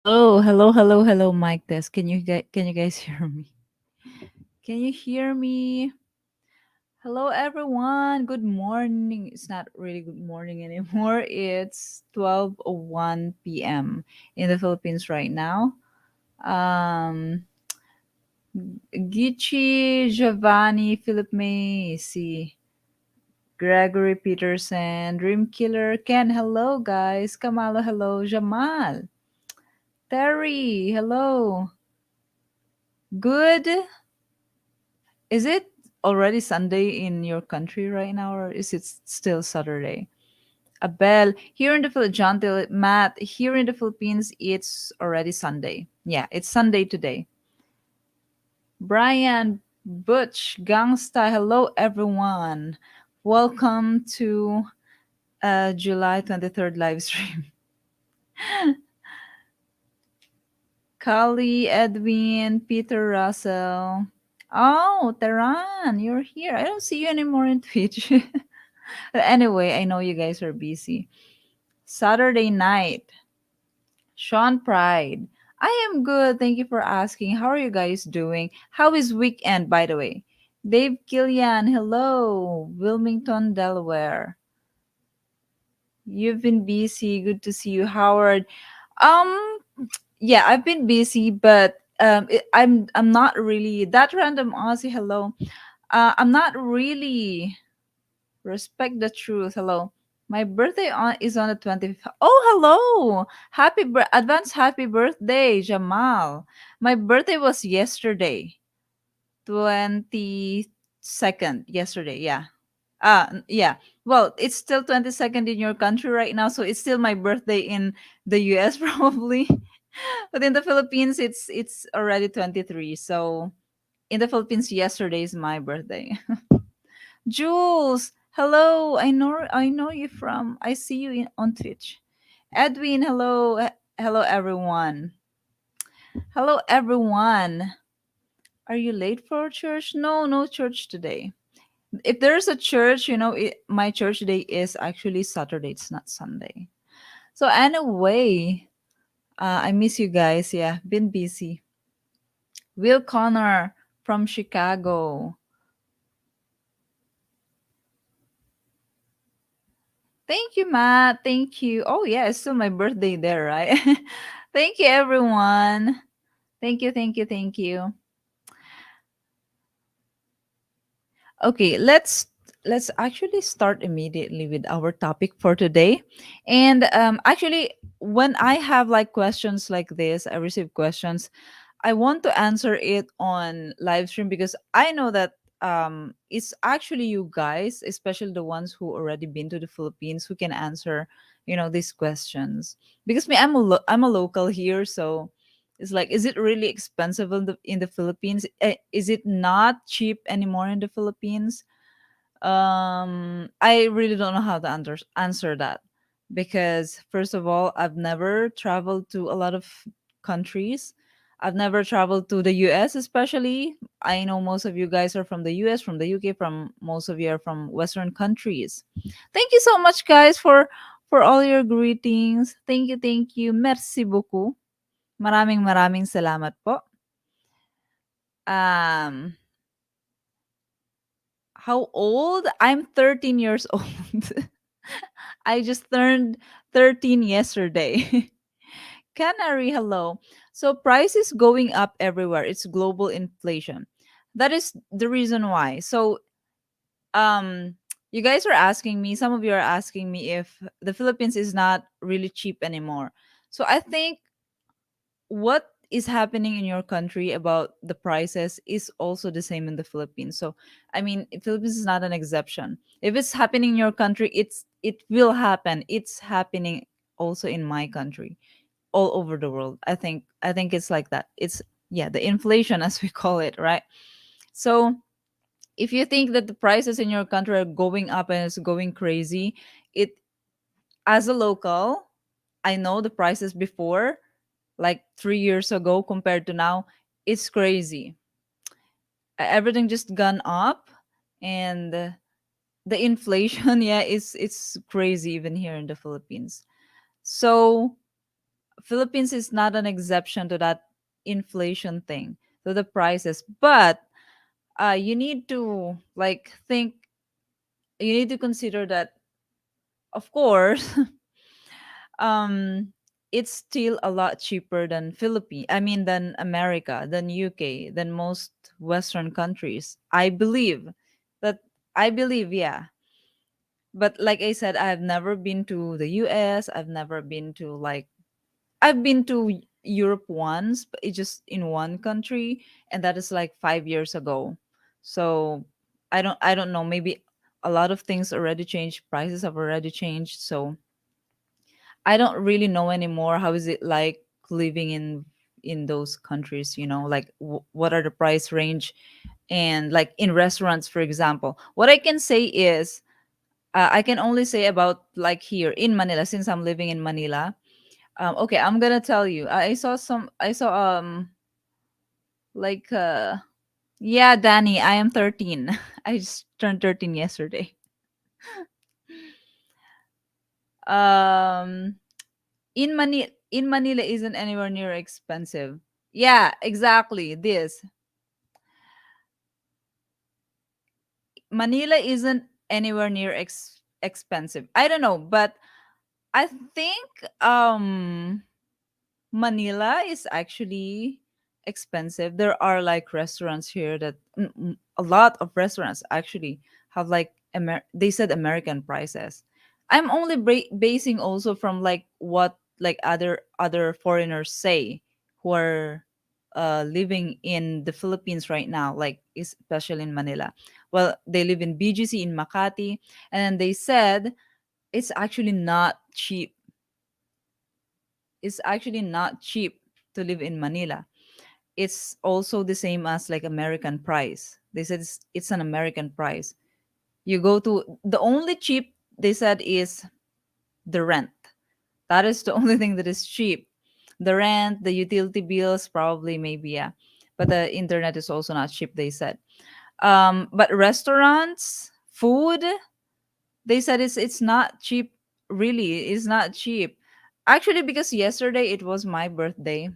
Hello, hello, hello, hello, mic test. Can you guys hear me? Can you hear me? Hello, everyone. Good morning. It's not really good morning anymore. It's 12:01 p.m. in the Philippines right now. Um, Gichi, Giovanni, Philip Macy, Gregory Peterson, Dream Killer, Ken. Hello, guys. Kamala. Hello, Jamal, Terry. Hello. Good. Is it already Sunday in your country right now, or is it still Saturday? Abel, here in the Philippines, John Matt, here in the Philippines, it's already Sunday. Yeah, it's Sunday today. Brian, Butch, Gangsta, hello everyone. Welcome to July 23rd live stream. Kali, Edwin, Peter Russell. Oh, Teran, you're here. I don't see you anymore in Twitch. But anyway, I know you guys are busy. Saturday night, Sean Pride. I am good. Thank you for asking. How are you guys doing? How is weekend, by the way? Dave Killian, hello. Wilmington, Delaware. You've been busy. Good to see you, Howard. Um, yeah, I've been busy, but I'm not really that random Aussie. Hello. I'm not really. Respect the truth. Hello. My birthday is on the 25th. Oh, hello. Advance happy birthday, Jamal. My birthday was yesterday, 22nd. Yesterday, yeah. Yeah. Well, it's still 22nd in your country right now, so it's still my birthday in the US probably. But in the Philippines it's already 23. So in the Philippines yesterday is my birthday. Jules, hello. I know you from. I see you on Twitch. Edwin, hello. Hello everyone. Hello everyone. Are you late for church? No, no church today. If there's a church, my church day is actually Saturday. It's not Sunday. So anyway, I miss you guys. Yeah, been busy. Will Connor from Chicago. Thank you, Matt. Thank you. Oh, yeah, it's still my birthday there, right? Thank you, everyone. Thank you, thank you, thank you. Okay, let's actually start immediately with our topic for today. And actually, when I have like questions like this, I receive questions. I want to answer it on live stream because I know that it's actually you guys, especially the ones who already been to the Philippines, who can answer, these questions. Because me, I'm a local here, so it's like, is it really expensive in the Philippines? Is it not cheap anymore in the Philippines? I really don't know how to answer that because first of all, I've never traveled to a lot of countries. I've never traveled to the US, especially. I know most of you guys are from the US, from the UK, from most of you are from Western countries. Thank you so much, guys, for all your greetings. Thank you, thank you. Merci beaucoup. Maraming maraming salamat po. Um, how old? I'm 13 years old. I just turned 13 yesterday. Canary, hello. So price is going up everywhere. It's global inflation. That is the reason why. So um you guys are asking me, some of you are asking me if the Philippines is not really cheap anymore. So I think what is happening in your country about the prices is also the same in the Philippines. So I mean, Philippines is not an exception. If it's happening in your country, it will happen. It's happening also in my country. all over the world. I think it's like that. It's, yeah, the inflation as we call it, right? So if you think that the prices in your country are going up and it's going crazy, it, as a local, I know the prices before, like 3 years ago compared to now, it's crazy. Everything just gone up, and the inflation, yeah, it's crazy even here in the Philippines. So Philippines is not an exception to that inflation thing, to the prices. But you need to like think, you need to consider that, of course, um it's still a lot cheaper than Philippines. I mean, than America, than UK, than most Western countries. That I believe, yeah. But like I said, I've never been to the US. I've never been to like, I've been to Europe once, but it's just in one country, and that is like 5 years ago. So I don't know. Maybe a lot of things already changed. Prices have already changed. So I don't really know anymore. How is it like living in those countries? Like what are the price range, and like in restaurants, for example. What I can say is, I can only say about like here in Manila, since I'm living in Manila. Okay, I'm gonna tell you. I saw like yeah, Danny, I am 13. I just turned 13 yesterday. Um in Manila isn't anywhere near expensive. Yeah, exactly. This Manila isn't anywhere near expensive. I don't know, but I think Manila is actually expensive. There are like restaurants here that a lot of restaurants actually have like they said American prices. I'm only basing also from like what like other foreigners say who are living in the Philippines right now, like especially in Manila. Well, they live in BGC in Makati, and then they said it's actually not cheap. It's actually not cheap to live in Manila. It's also the same as like American price. They said it's an American price. You go to the only cheap, they said, is the rent. That is the only thing that is cheap. The rent, the utility bills, probably maybe, yeah. But the internet is also not cheap, they said. But restaurants, food, they said it's not cheap. Really, it's not cheap. Actually, because yesterday it was my birthday.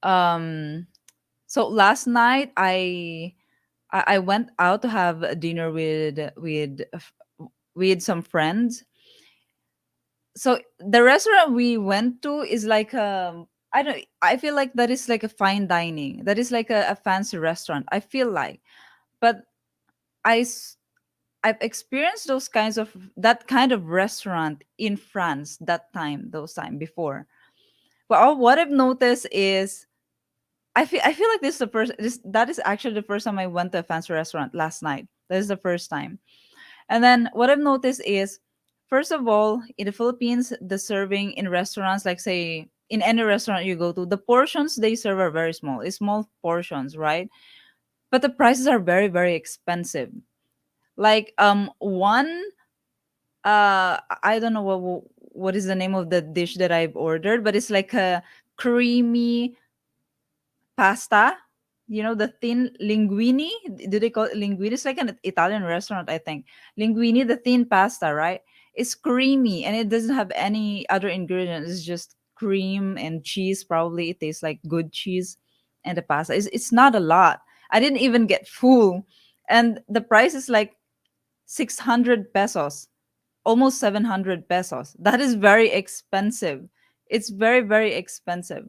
Um, so last night I went out to have a dinner with some friends. So the restaurant we went to is like I feel like that is like a fine dining. That is like a fancy restaurant. I feel like, but I s- I've experienced those kinds of that kind of restaurant in France those time before. Well, what I've noticed is I feel like this is the first this that is actually the first time I went to a fancy restaurant last night. That is the first time. And then what I've noticed is, first of all, in the Philippines, the serving in restaurants, like say in any restaurant you go to, the portions they serve are very small. It's small portions, right? But the prices are very, very expensive. Like one I don't know what is the name of the dish that I've ordered, but it's like a creamy pasta. The thin linguine. Do they call it linguine? It's like an Italian restaurant, I think. Linguine, the thin pasta, right? It's creamy and it doesn't have any other ingredients. It's just cream and cheese. Probably it tastes like good cheese, and the pasta. It's not a lot. I didn't even get full, and the price is like 600 pesos, almost 700 pesos. That is very expensive. It's very, very expensive.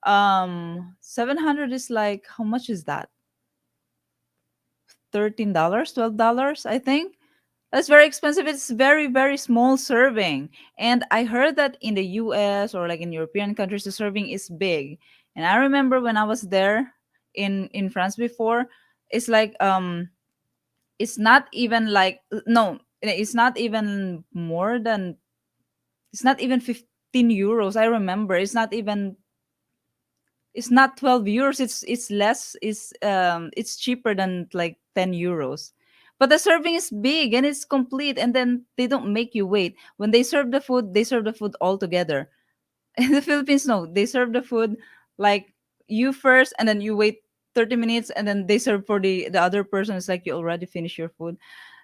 700 is like, how much is that? $13, $12, I think. That's very expensive. It's very, very small serving. And I heard that in the US or like in European countries the serving is big. And I remember when I was there in France before, it's like it's not even like, no, it's not even more than, it's not even 50. euros. I remember it's not 12 euros. It's less. It's cheaper than like 10 euros. But the serving is big and it's complete, and then they don't make you wait. When they serve the food, they serve the food all together. In the Philippines, no, they serve the food like you first, and then you wait 30 minutes, and then they serve for the other person. It's like you already finished your food.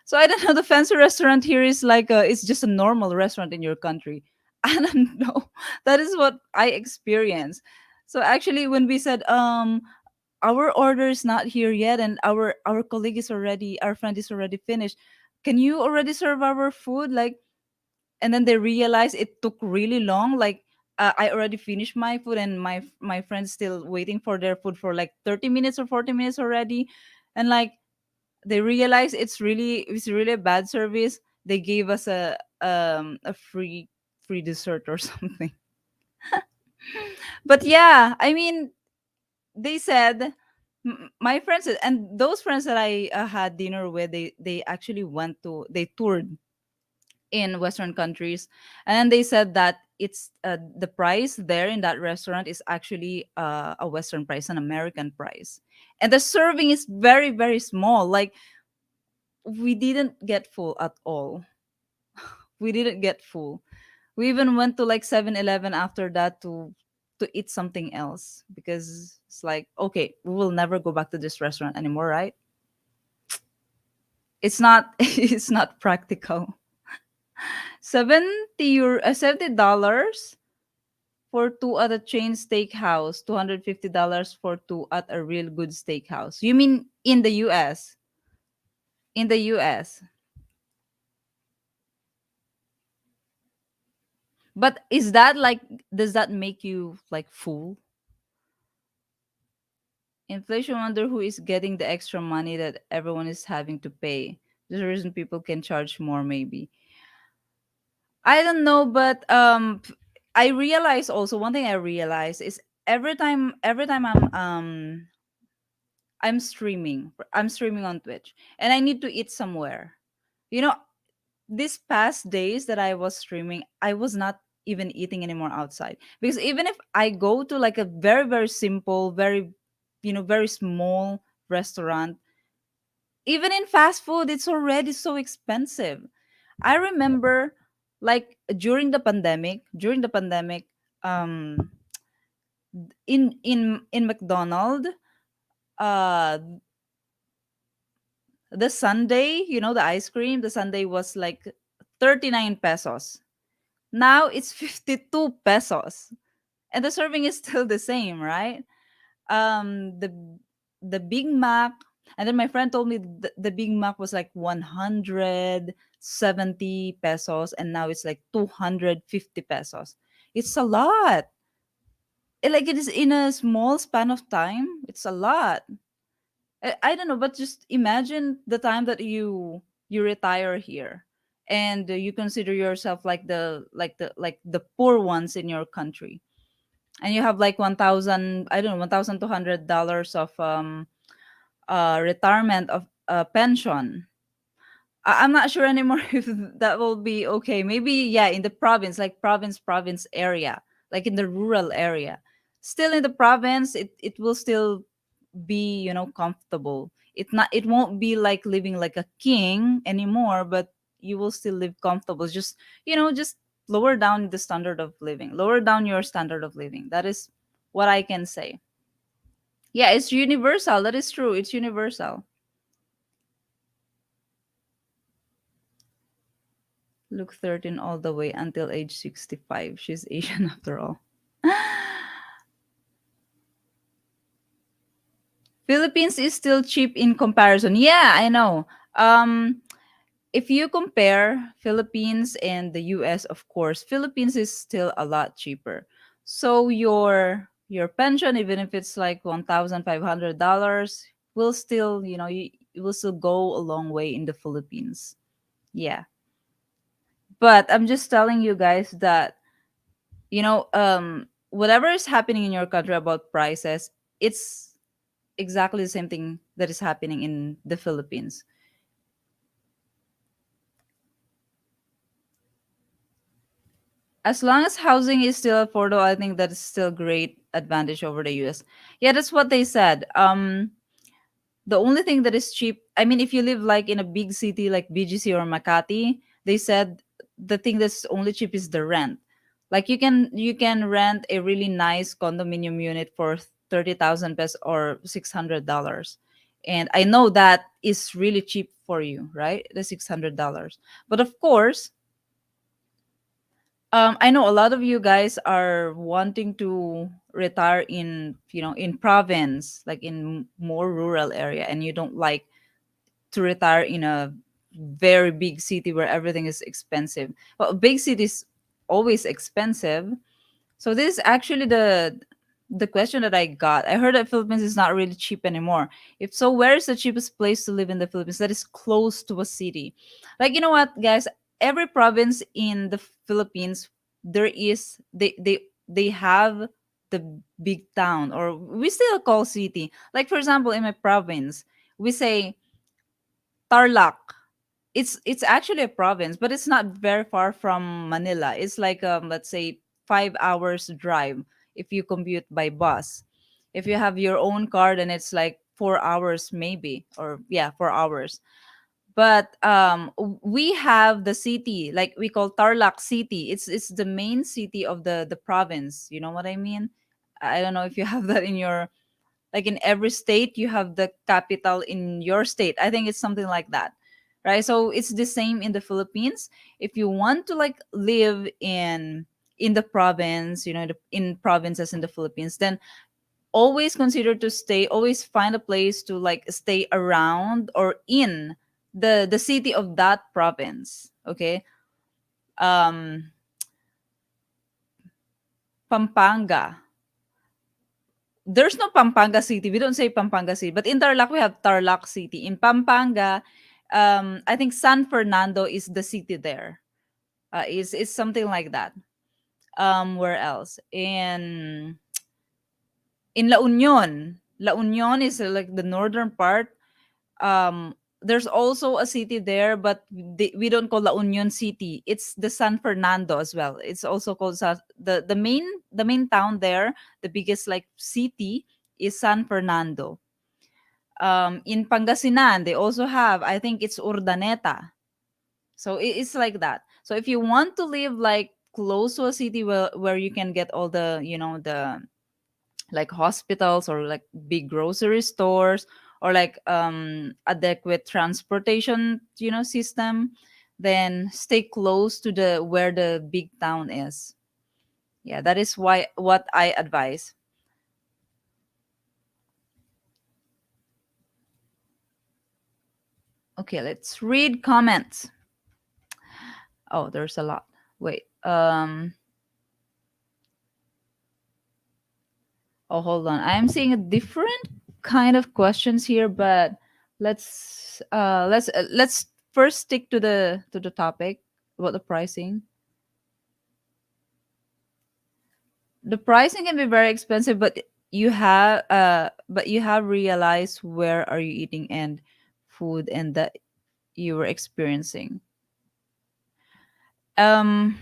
So I don't know. The fancy restaurant here is like it's just a normal restaurant in your country. I don't know. That is what I experienced. So actually, when we said our order is not here yet, and our colleague is already our friend is already finished, can you already serve our food? Like, and then they realized it took really long. Like I already finished my food, and my friend's still waiting for their food for like 30 minutes or 40 minutes already, and like they realized it's really a bad service. They gave us a free dessert or something. But yeah, I mean, they said my friends and those friends that I had dinner with, they actually they toured in Western countries, and then they said that it's the price there in that restaurant is actually a Western price, an American price, and the serving is very very small. Like we didn't get full at all. We didn't get full. We even went to like 7-Eleven after that to eat something else because it's like, okay, we will never go back to this restaurant anymore, right? It's not it's not practical. 70 dollars for two at a chain steakhouse, $250 for two at a real good steakhouse. You mean in the US? In the US. But is that like, does that make you like full? Inflation, wonder who is getting the extra money that everyone is having to pay. There's a reason people can charge more, maybe. I don't know, but I realize also one thing I realize is every time I'm streaming on Twitch, and I need to eat somewhere. You know, these past days that I was streaming, I was not even eating anymore outside, because even if I go to like a very very simple, very very small restaurant, even in fast food, it's already so expensive. I remember like during the pandemic, um in McDonald, uh the sundae, the ice cream, the sundae was like 39 pesos. Now it's 52 pesos. And the serving is still the same, right? The Big Mac, and then my friend told me the Big Mac was like 170 pesos, and now it's like 250 pesos. It's a lot. Like it is in a small span of time. It's a lot. I don't know, but just imagine the time that you retire here, and you consider yourself like the poor ones in your country, and you have like 1,000, I don't know, $1,200 of retirement of pension. I'm not sure anymore if that will be okay. Maybe, yeah, in the province, like province area, like in the rural area. Still in the province, it will still be, comfortable. It won't be like living like a king anymore, but you will still live comfortable. Just lower down the standard of living. Lower down your standard of living. That is what I can say. Yeah, it's universal. That is true. It's universal. Look 13 all the way until age 65. She's Asian after all. Philippines is still cheap in comparison. Yeah, I know. If you compare Philippines and the US, of course, Philippines is still a lot cheaper. So your pension, even if it's like $1,500, will still, you will still go a long way in the Philippines. Yeah. But I'm just telling you guys that whatever is happening in your country about prices, it's exactly the same thing that is happening in the Philippines. As long as housing is still affordable, I think that is still great advantage over the US. Yeah, that's what they said. The only thing that is cheap, I mean, if you live like in a big city like BGC or Makati, they said the thing that's only cheap is the rent. Like you can rent a really nice condominium unit for 30,000 pesos or $600. And I know that is really cheap for you, right? The $600. But of course, I know a lot of you guys are wanting to retire in, in province, like in more rural area, and you don't like to retire in a very big city where everything is expensive. Well, big cities always expensive, so this is actually the question that I got. I heard that Philippines is not really cheap anymore. If so, where is the cheapest place to live in the Philippines that is close to a city? Like, you know what, guys? Every province in the Philippines, there is they have the big town, or we still call city. Like for example, in my province, we say Tarlac. It's actually a province, but it's not very far from Manila. It's like let's say 5 hours drive if you commute by bus. If you have your own car, then it's like 4 hours maybe, or yeah, 4 hours. But we have the city, like we call Tarlac City. It's the main city of the province. You know what I mean? I don't know if you have that in your, like in every state you have the capital in your state. I think it's something like that, right? So it's the same in the Philippines. If you want to like live in the province, in provinces in the Philippines, then always consider to stay, always find a place to like stay around or in the city of that province. Okay. um Pampanga, there's no Pampanga City. We don't say Pampanga City, but in Tarlac we have Tarlac City. In Pampanga, I think San Fernando is the city there. Is something like that. Where else? In La Union. La Union is like the northern part. There's also a city there, but we don't call La Union City. It's the San Fernando as well. It's also called the main town there. The biggest like city is San Fernando. In Pangasinan, they also have, I think it's Urdaneta. So it's like that. So if you want to live like close to a city where you can get all the, the like hospitals or like big grocery stores, or like adequate transportation, system, then stay close to the where the big town is. Yeah, that is why what I advise. Okay, let's read comments. Oh, there's a lot. Wait. Oh, hold on. I am seeing a different kind of questions here, but let's first stick to the topic about the pricing. The pricing can be very expensive, but you have realized where are you eating and food and that you were experiencing. Um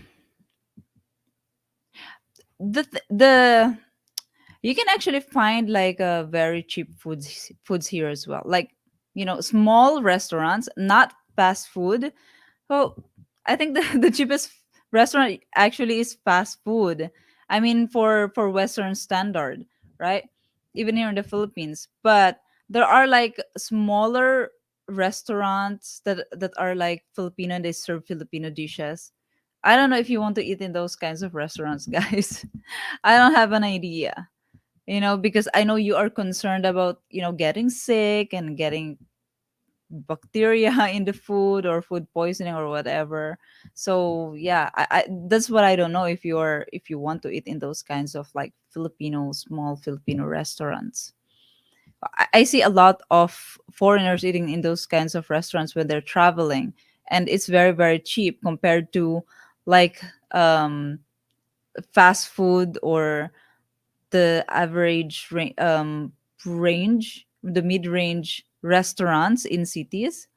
the you can actually find like a very cheap foods here as well, like small restaurants, not fast food. So I think the, the cheapest restaurant actually is fast food. I mean, for Western standard, right? Even here in the Philippines. But there are like smaller restaurants that are like Filipino and they serve Filipino dishes. I don't know if you want to eat in those kinds of restaurants, guys. I don't have an idea. Because I know you are concerned about, getting sick and getting bacteria in the food or food poisoning or whatever. So yeah, I that's what I don't know if you want to eat in those kinds of like small Filipino restaurants. I see a lot of foreigners eating in those kinds of restaurants when they're traveling, and it's very very cheap compared to like fast food or the average range, the mid range restaurants in cities.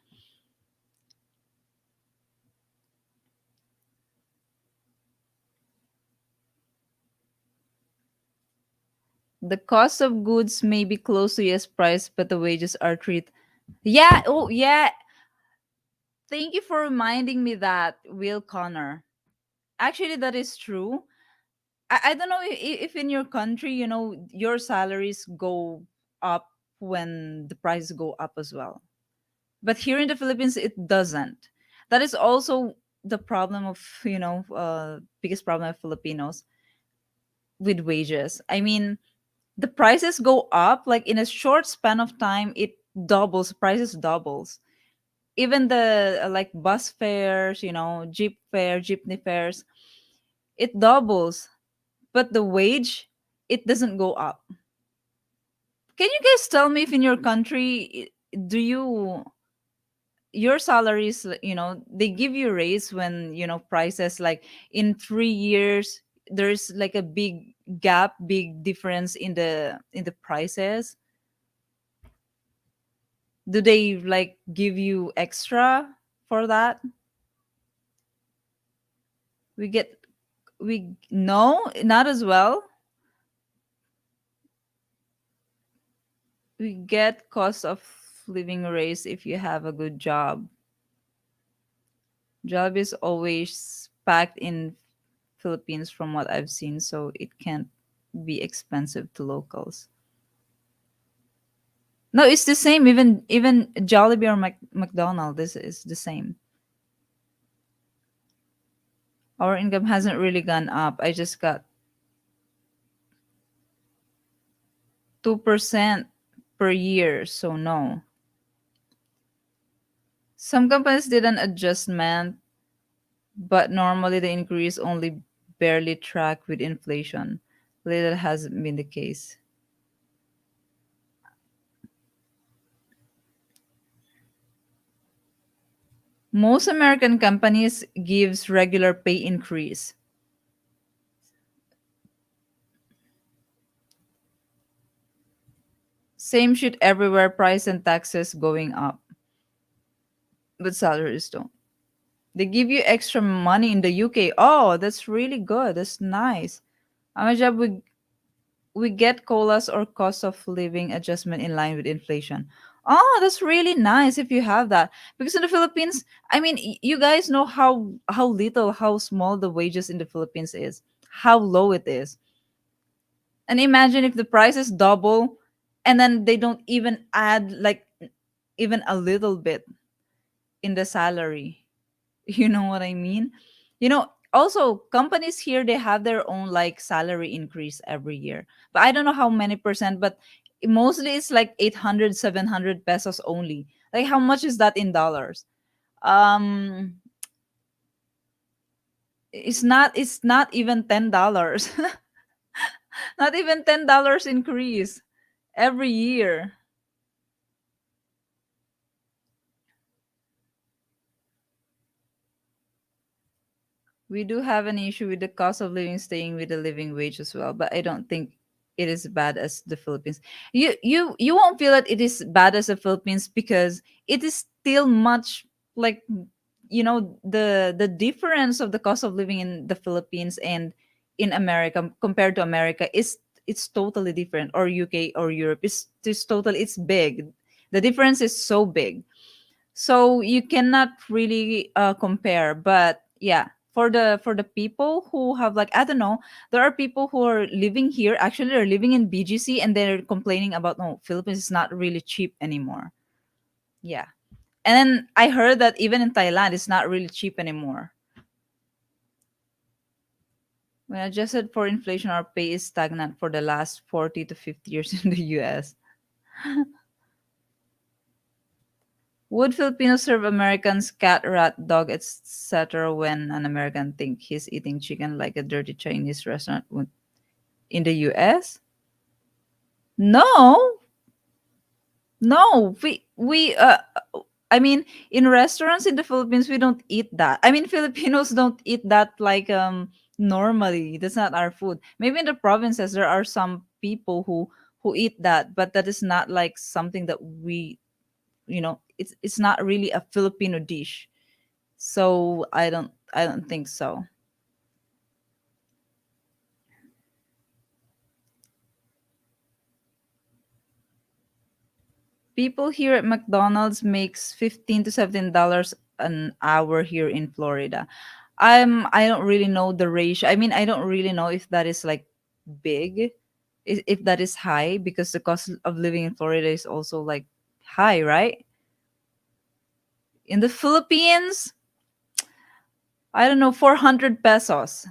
The cost of goods may be close to US price, but the wages are treat. Yeah, oh yeah. Thank you for reminding me that, Will Connor. Actually, that is true. I don't know if in your country, your salaries go up when the prices go up as well. But here in the Philippines, it doesn't. That is also the problem of, biggest problem of Filipinos with wages. I mean, the prices go up like in a short span of time, it doubles, prices doubles. Even the like bus fares, jeep fare, jeepney fares, it doubles. But the wage, it doesn't go up. Can you guys tell me if in your country do you your salaries, they give you raise when, prices like in 3 years there's like a big gap, big difference in the prices. Do they like give you extra for that? We get we No, not as well. We get cost of living raise if you have a good job. Job is always packed in Philippines from what I've seen, so it can't be expensive to locals. No, it's the same. Even Jollibee or McDonald, this is the same. Our income hasn't really gone up. I just got 2% per year, so no. Some companies did an adjustment, but normally the increase only barely track with inflation. Lately, that hasn't been the case. Most American companies gives regular pay increase. Same shit everywhere, price and taxes going up, but salaries don't. They give you extra money in the UK. Oh, that's really good. That's nice. At my job, we get colas or cost of living adjustment in line with inflation. Oh, that's really nice if you have that. Because in the Philippines, I mean, you guys know how little, how small the wages in the Philippines is, how low it is. And imagine if the prices double, and then they don't even add like even a little bit in the salary. You know what I mean? Also companies here, they have their own like salary increase every year. But I don't know how many percent, but mostly it's like 800, 700 pesos only. Like how much is that in dollars? Um it's not even $10. Not even $10 increase every year. We do have an issue with the cost of living staying with the living wage as well, but I don't think it is bad as the Philippines. You won't feel that it is bad as the Philippines because it is still much like, the difference of the cost of living in the Philippines and in America compared to America is, it's totally different, or UK or Europe is totally, it's big. The difference is so big, so you cannot really compare. But yeah, for the people who have like, I don't know, there are people who are living here, actually are living in BGC, and they're complaining about, no, Philippines is not really cheap anymore. Yeah. And then I heard that even in Thailand it's not really cheap anymore. When adjusted for inflation, our pay is stagnant for the last 40 to 50 years in the US. Would Filipinos serve Americans cat, rat, dog, etc. when an American think he's eating chicken like a dirty Chinese restaurant in the US? No, no. I mean, in restaurants in the Philippines, we don't eat that. I mean, Filipinos don't eat that like normally. That's not our food. Maybe in the provinces there are some people who eat that, but that is not like something that it's not really a Filipino dish. So I don't think so. People here at McDonald's makes $15 to $17 an hour here in Florida. I don't really know the ratio. I mean, I don't really know if that is like big, if that is high, because the cost of living in Florida is also like high, right? In the Philippines, I don't know, 400 pesos.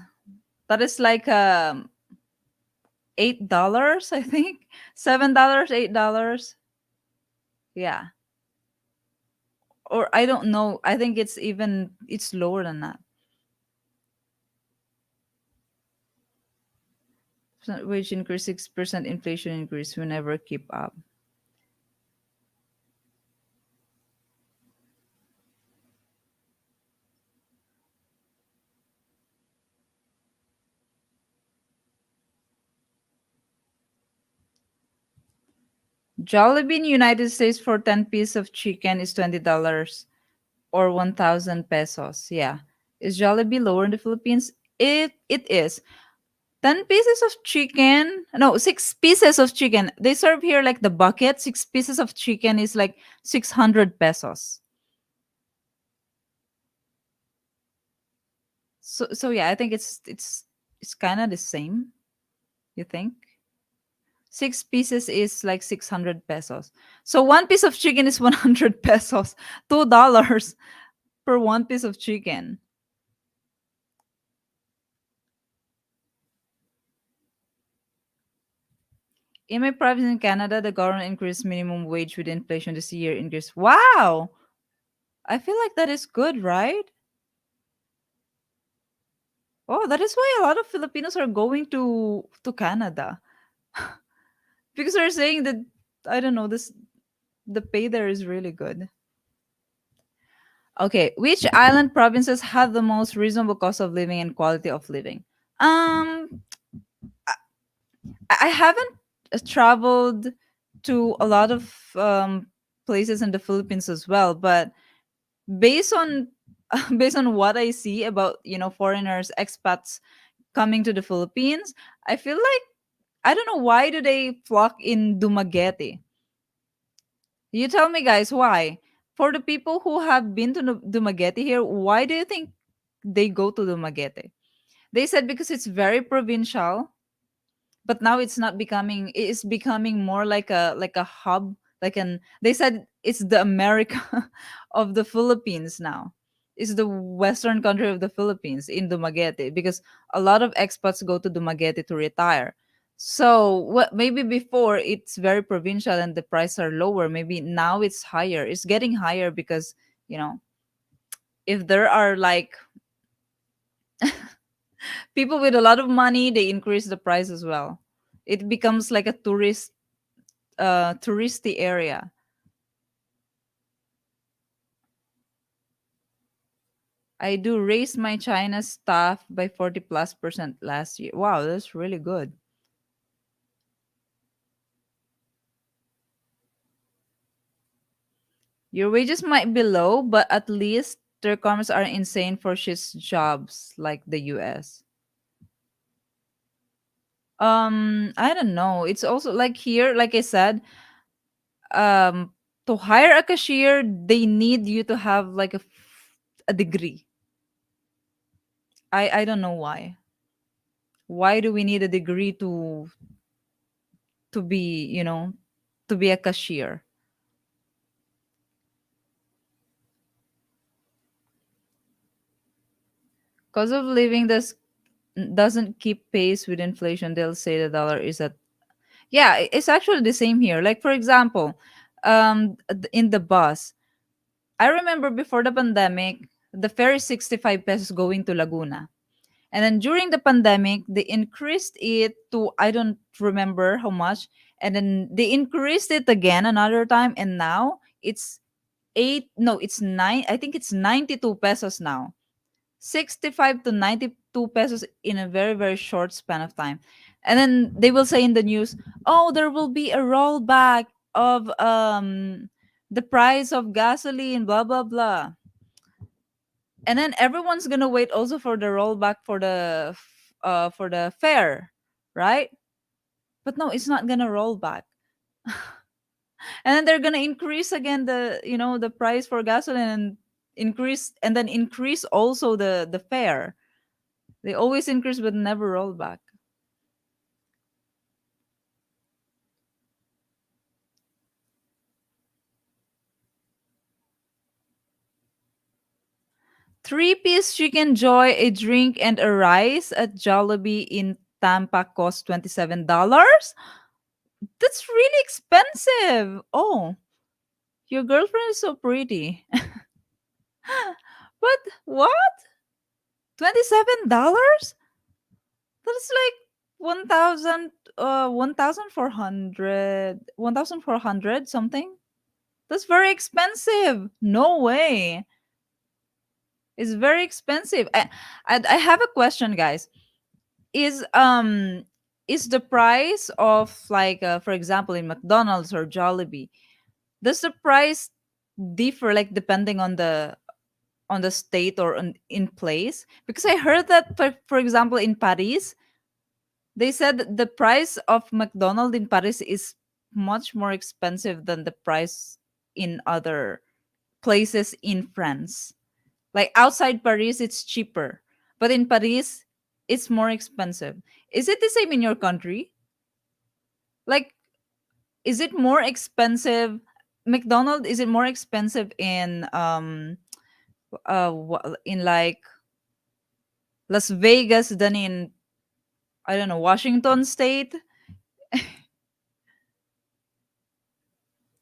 That is like $8, I think. $7, $8. Yeah. Or I don't know. I think it's lower than that. Wage increase, 6% inflation increase. We never keep up. Jollibee in United States for 10 pieces of chicken is $20 or 1,000 pesos. Yeah. Is Jollibee lower in the Philippines? It is. 10 pieces of chicken. No, 6 pieces of chicken. They serve here like the bucket. 6 pieces of chicken is like 600 pesos. So yeah, I think it's kind of the same, you think? 6 pieces is like 600 pesos. So one piece of chicken is 100 pesos. $2 per one piece of chicken. In my province in Canada, the government increased minimum wage with inflation this year increase. Wow! I feel like that is good, right? Oh, that is why a lot of Filipinos are going to Canada. Because they're saying that, I don't know, this the pay there is really good. Okay, which island provinces have the most reasonable cost of living and quality of living? Um, I haven't traveled to a lot of places in the Philippines as well, but based on based on what I see about foreigners, expats coming to the Philippines, I feel like I don't know why do they flock in Dumaguete. You tell me, guys, why? For the people who have been to Dumaguete here, why do you think they go to Dumaguete? They said because it's very provincial, but now it's not becoming. It's becoming more like a hub. Like an they said it's the America of the Philippines now. It's the western country of the Philippines in Dumaguete because a lot of expats go to Dumaguete to retire. So what maybe before it's very provincial and the prices are lower. Maybe now it's higher. It's getting higher because you know if there are like people with a lot of money, they increase the price as well. It becomes like a touristy area. I do raise my China staff by 40+% last year. Wow, that's really good. Your wages might be low, but at least their requirements are insane for shift jobs like the US. I don't know. It's also like here, like I said, um, to hire a cashier, they need you to have like a degree. I don't know why. Why do we need a degree to be, to be a cashier? Cost of living doesn't keep pace with inflation. They'll say the dollar is at yeah, it's actually the same here. Like for example, in the bus, I remember before the pandemic, the fare is 65 pesos going to Laguna. And then during the pandemic, they increased it to I don't remember how much. And then they increased it again another time. And now it's eight, no, it's nine. I think it's 92 pesos now. 65 to 92 pesos in a very, very short span of time. And then they will say in the news, oh, there will be a rollback of the price of gasoline, blah, blah, blah. And then everyone's gonna wait also for the rollback for the fare, right? But no, it's not gonna roll back. And then they're gonna increase again the price for gasoline, and increase also the fare. They always increase but never roll back. Three-piece chicken joy, a drink, and a rice at Jollibee in Tampa cost $27. That's really expensive. Oh, your girlfriend is so pretty. But what? $27? That's like 1,000, 1,400, 1,400 something. That's very expensive. No way. It's very expensive. I have a question, guys. Is is the price of, like, for example, in McDonald's or Jollibee, does the price differ, like, depending on the state or in place? Because I heard that, for example, in Paris, they said that the price of McDonald's in Paris is much more expensive than the price in other places in France. Like outside Paris, it's cheaper, but in Paris, it's more expensive. Is it the same in your country? Like, is it more expensive? McDonald's, is it more expensive in like Las Vegas than in, I don't know, Washington State?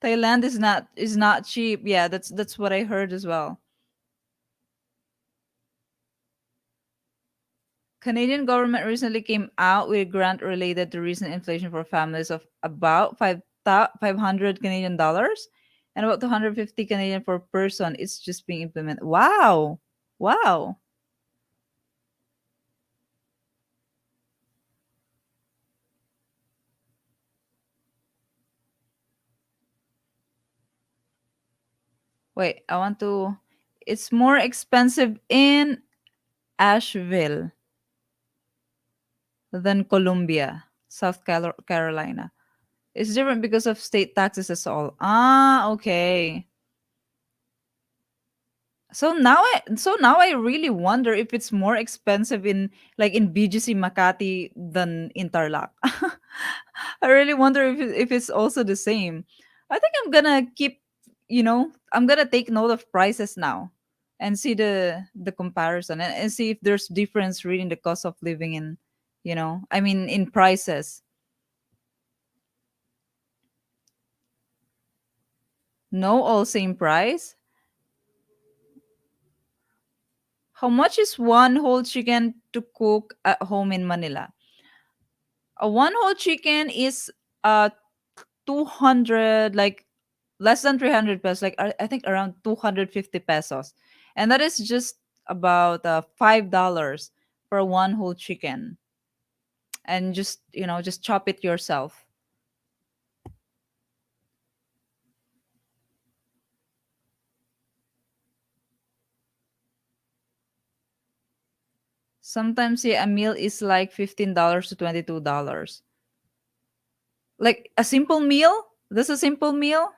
Thailand is not cheap. Yeah, that's what I heard as well. Canadian government recently came out with a grant related to recent inflation for families of about 500 Canadian dollars and about 250 Canadian per person. It's just being implemented. Wow. Wow. Wait, I want to it's more expensive in Asheville than Columbia, Carolina. It's different because of state taxes as all. Ah, okay. So now I really wonder if it's more expensive in, like, in BGC Makati than in Tarlac. I really wonder if it's also the same. I think I'm gonna take note of prices now and see the comparison, and see if there's difference really in the cost of living in, I mean, in prices. No, all same price. How much is one whole chicken to cook at home in Manila? A one whole chicken is 200, like, less than 300 pesos, like, I think around 250 pesos. And that is just about $5 for one whole chicken. And just chop it yourself. Sometimes, yeah, a meal is like $15 to $22. Like a simple meal? That's a simple meal?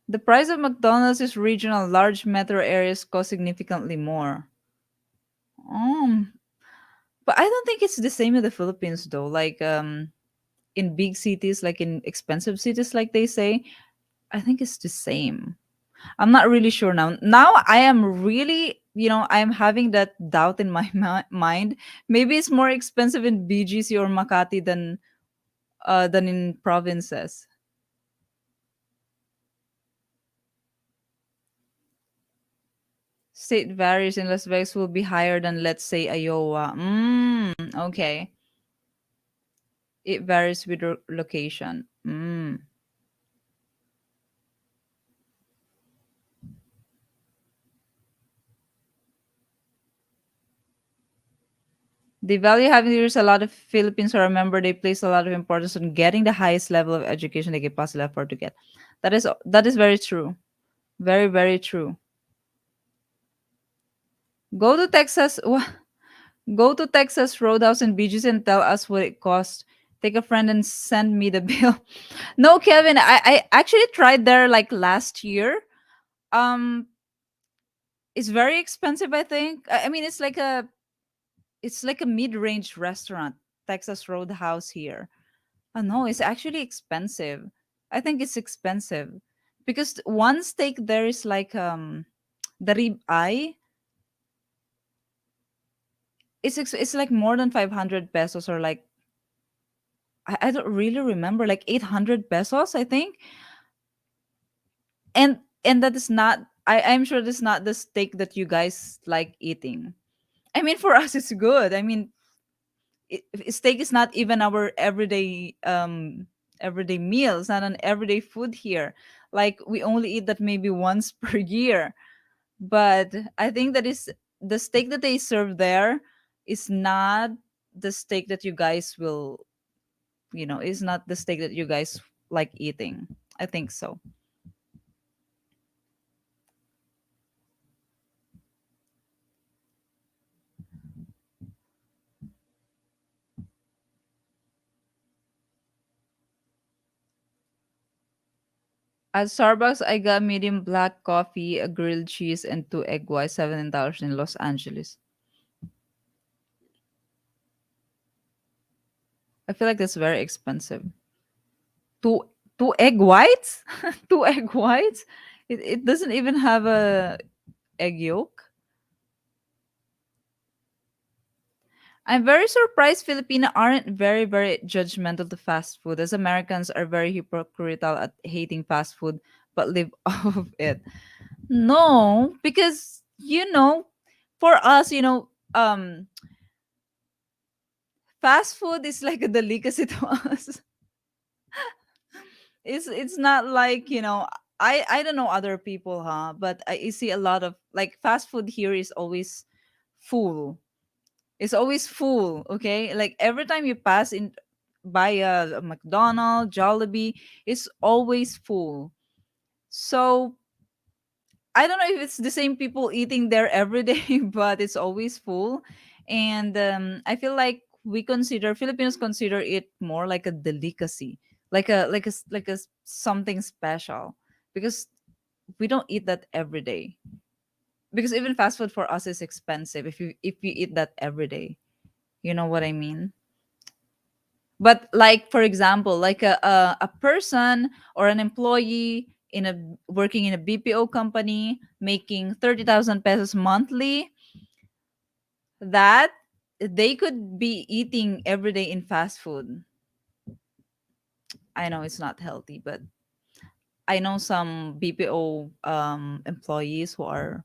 The price of McDonald's is regional. Large metro areas cost significantly more. Um, but I don't think it's the same in the Philippines though. Like, in big cities, like in expensive cities, like they say, I think it's the same. I'm not really sure now. Now I am really, I'm having that doubt in my mind. Maybe it's more expensive in BGC or Makati than in provinces. State varies. In Las Vegas will be higher than, let's say, Iowa. Okay. It varies with location. The value having years, a lot of Philippines, I remember, they place a lot of importance on getting the highest level of education they can possibly afford to get. That is very true. Very, very true. Go to Texas. Go to Texas Roadhouse and Beaches and tell us what it costs Take a friend and send me the bill. No, Kevin, I actually tried there like last year. Um, it's very expensive, I think. I mean, it's like a mid-range restaurant, Texas Roadhouse here. Oh no, it's actually expensive. I think it's expensive because one steak there is like the rib eye. It's like more than 500 pesos, or like I don't really remember, like 800 pesos, I think. And that is not, I'm sure this is not the steak that you guys like eating. I mean, for us it's good. I mean, steak is not even our everyday meal. It's not an everyday food here. Like we only eat that maybe once per year. But I think that is the steak that they serve there is not the steak that you guys will, is not the steak that you guys like eating. I think so. At Starbucks, I got medium black coffee, a grilled cheese, and two egg whites, $17 in Los Angeles. I feel like that's very expensive. Two two egg whites? Two egg whites? It doesn't even have a egg yolk. I'm very surprised Filipino aren't very, very judgmental to fast food, as Americans are very hypocritical at hating fast food but live off of it. No, because for us, fast food is like a delicacy to us. It's not like, I don't know other people, huh? But I see a lot of like fast food here is always full. It's always full, okay? Like every time you pass in by a McDonald's, Jollibee, it's always full. So I don't know if it's the same people eating there every day, but it's always full. And I feel like Filipinos consider it more like a delicacy, like a something special, because we don't eat that every day. Because even fast food for us is expensive if you eat that every day. You know what I mean? But like for example, like a person or an employee in a working in a BPO company making 30,000 pesos monthly, that they could be eating every day in fast food. I know it's not healthy, but I know some BPO employees who are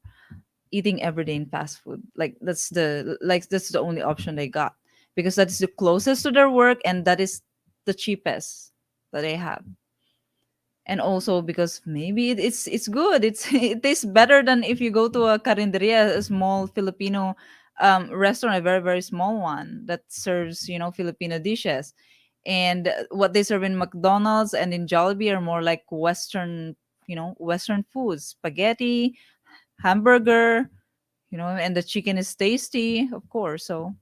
eating every day in fast food. That's the only option they got, because that is the closest to their work and that is the cheapest that they have. And also because maybe it's good. It tastes better than if you go to a carinderia, a small Filipino restaurant, a very, very small one that serves Filipino dishes. And what they serve in McDonald's and in Jollibee are more like Western foods, spaghetti, hamburger, and the chicken is tasty, of course. So,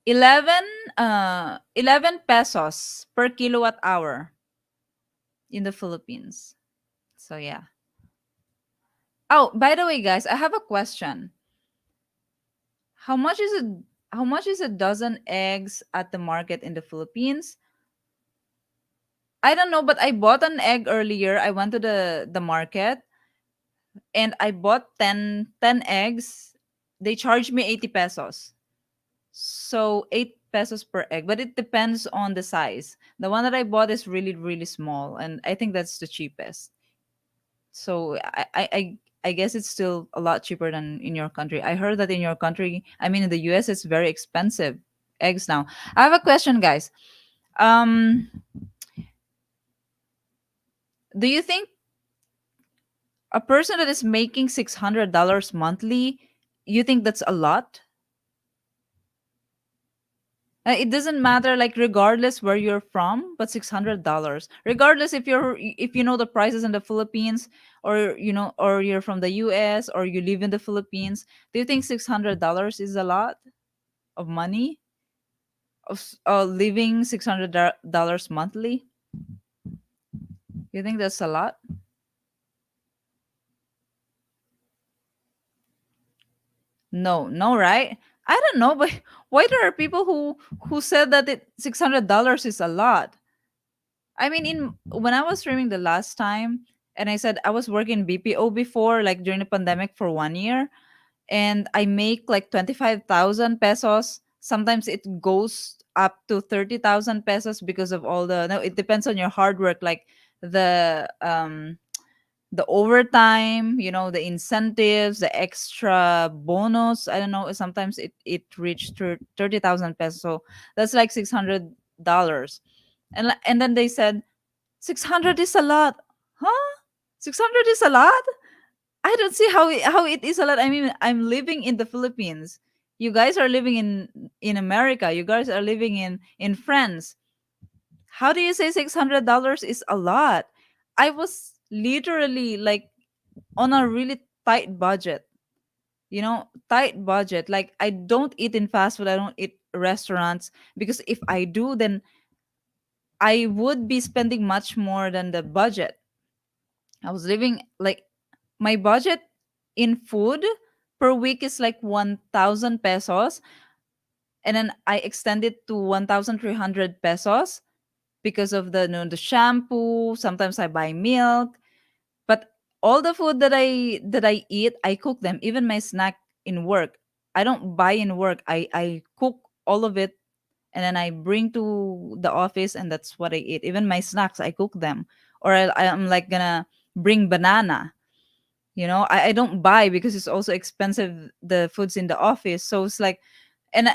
11 pesos per kilowatt hour in the Philippines. So yeah. Oh, by the way, guys, I have a question. How much is a dozen eggs at the market in the Philippines? I don't know, but I bought an egg earlier. I went to the market and I bought ten eggs. They charged me 80 pesos. So 8 pesos per egg, but it depends on the size. The one that I bought is really, really small, and I think that's the cheapest. So I guess it's still a lot cheaper than in your country. I heard that in your country, I mean in the US, it's very expensive eggs now. I have a question, guys. Um, do you think a person that is making $600 monthly, you think that's a lot? It doesn't matter, like regardless where you're from, but $600. Regardless if you know the prices in the Philippines, or or you're from the US, or you live in the Philippines, do you think $600 is a lot of money? Living $600 monthly? You think that's a lot? No, no, right? I don't know, but why there are people who said that it $600 is a lot? I mean, in when I was streaming the last time, and I said I was working BPO before, like during the pandemic for 1 year, and I make like 25,000 pesos. Sometimes it goes up to 30,000 pesos because of all the. No, it depends on your hard work, like the overtime, the incentives, the extra bonus. I don't know. Sometimes it reached 30,000 pesos. So that's like $600. And then they said 600 is a lot. Huh? 600 is a lot? I don't see how it is a lot. I mean, I'm living in the Philippines. You guys are living in America. You guys are living in France. How do you say $600 is a lot? I was literally like on a really tight budget. Tight budget. Like I don't eat in fast food. I don't eat restaurants, because if I do, then I would be spending much more than the budget. I was living like my budget in food per week is like 1,000 pesos, and then I extended to 1,300 pesos because of the shampoo. Sometimes I buy milk, but all the food that I eat, I cook them. Even my snack in work, I don't buy in work. I cook all of it, and then I bring to the office, and that's what I eat. Even my snacks, I cook them, or I'm like gonna bring banana. I don't buy because it's also expensive, the foods in the office. So it's like, and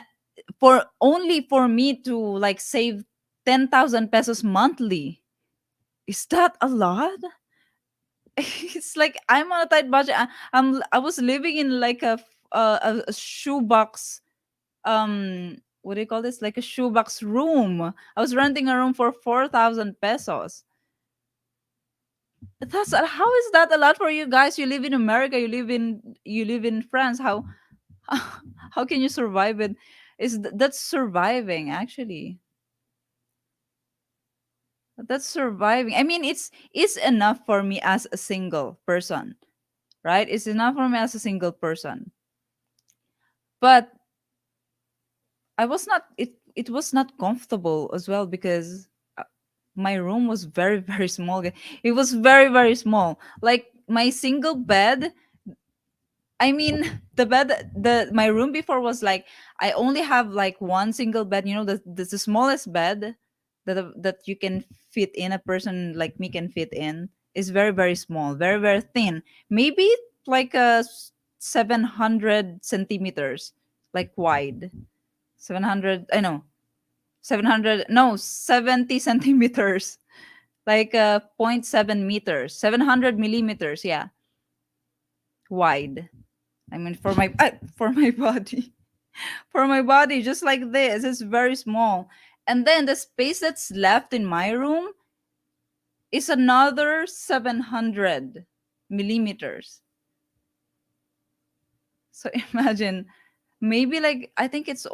for only for me to like save 10,000 pesos monthly, is that a lot? It's like I'm on a tight budget. I was living in like a shoebox, what do you call this, like a shoebox room. I was renting a room for 4,000 pesos. How is that a lot for you guys? You live in America, you live in France. How can you survive it? That's surviving, actually. That's surviving. I mean, it's enough for me as a single person, right? It's enough for me as a single person. But I was not it was not comfortable as well, because my room was very very small. It was very very small. Like my single bed, I mean, my room before was like, I only have like one single bed. The smallest bed that you can fit in, a person like me can fit in, is very very small, very very thin. Maybe like 700 centimeters, like wide. 700. I know 700. No, 70 centimeters, like point 0.7 meters, 700 millimeters. Yeah, wide. I mean, for my body, for my body, just like this, it's very small. And then the space that's left in my room is another 700 millimeters. So imagine, maybe like I think it's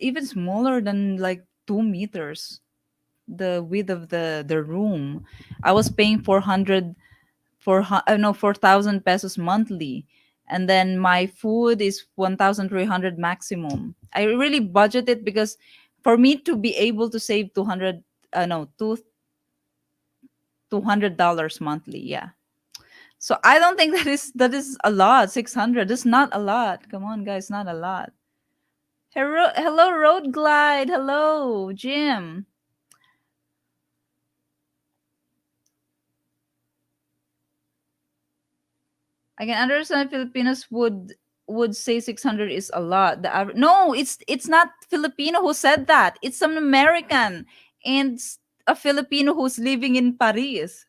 even smaller than like 2 meters, the width of the room. I was paying 400 no 4,000 pesos monthly, and then my food is 1,300 maximum. I really budget it, because for me to be able to save 200, no, $200 monthly. Yeah. So I don't think that is a lot. 600. That's not a lot. Come on, guys, not a lot. Hello, Road Glide. Hello, Jim. I can understand Filipinos would say 600 is a lot. No, it's not Filipino who said that. It's some American, and a Filipino who's living in Paris.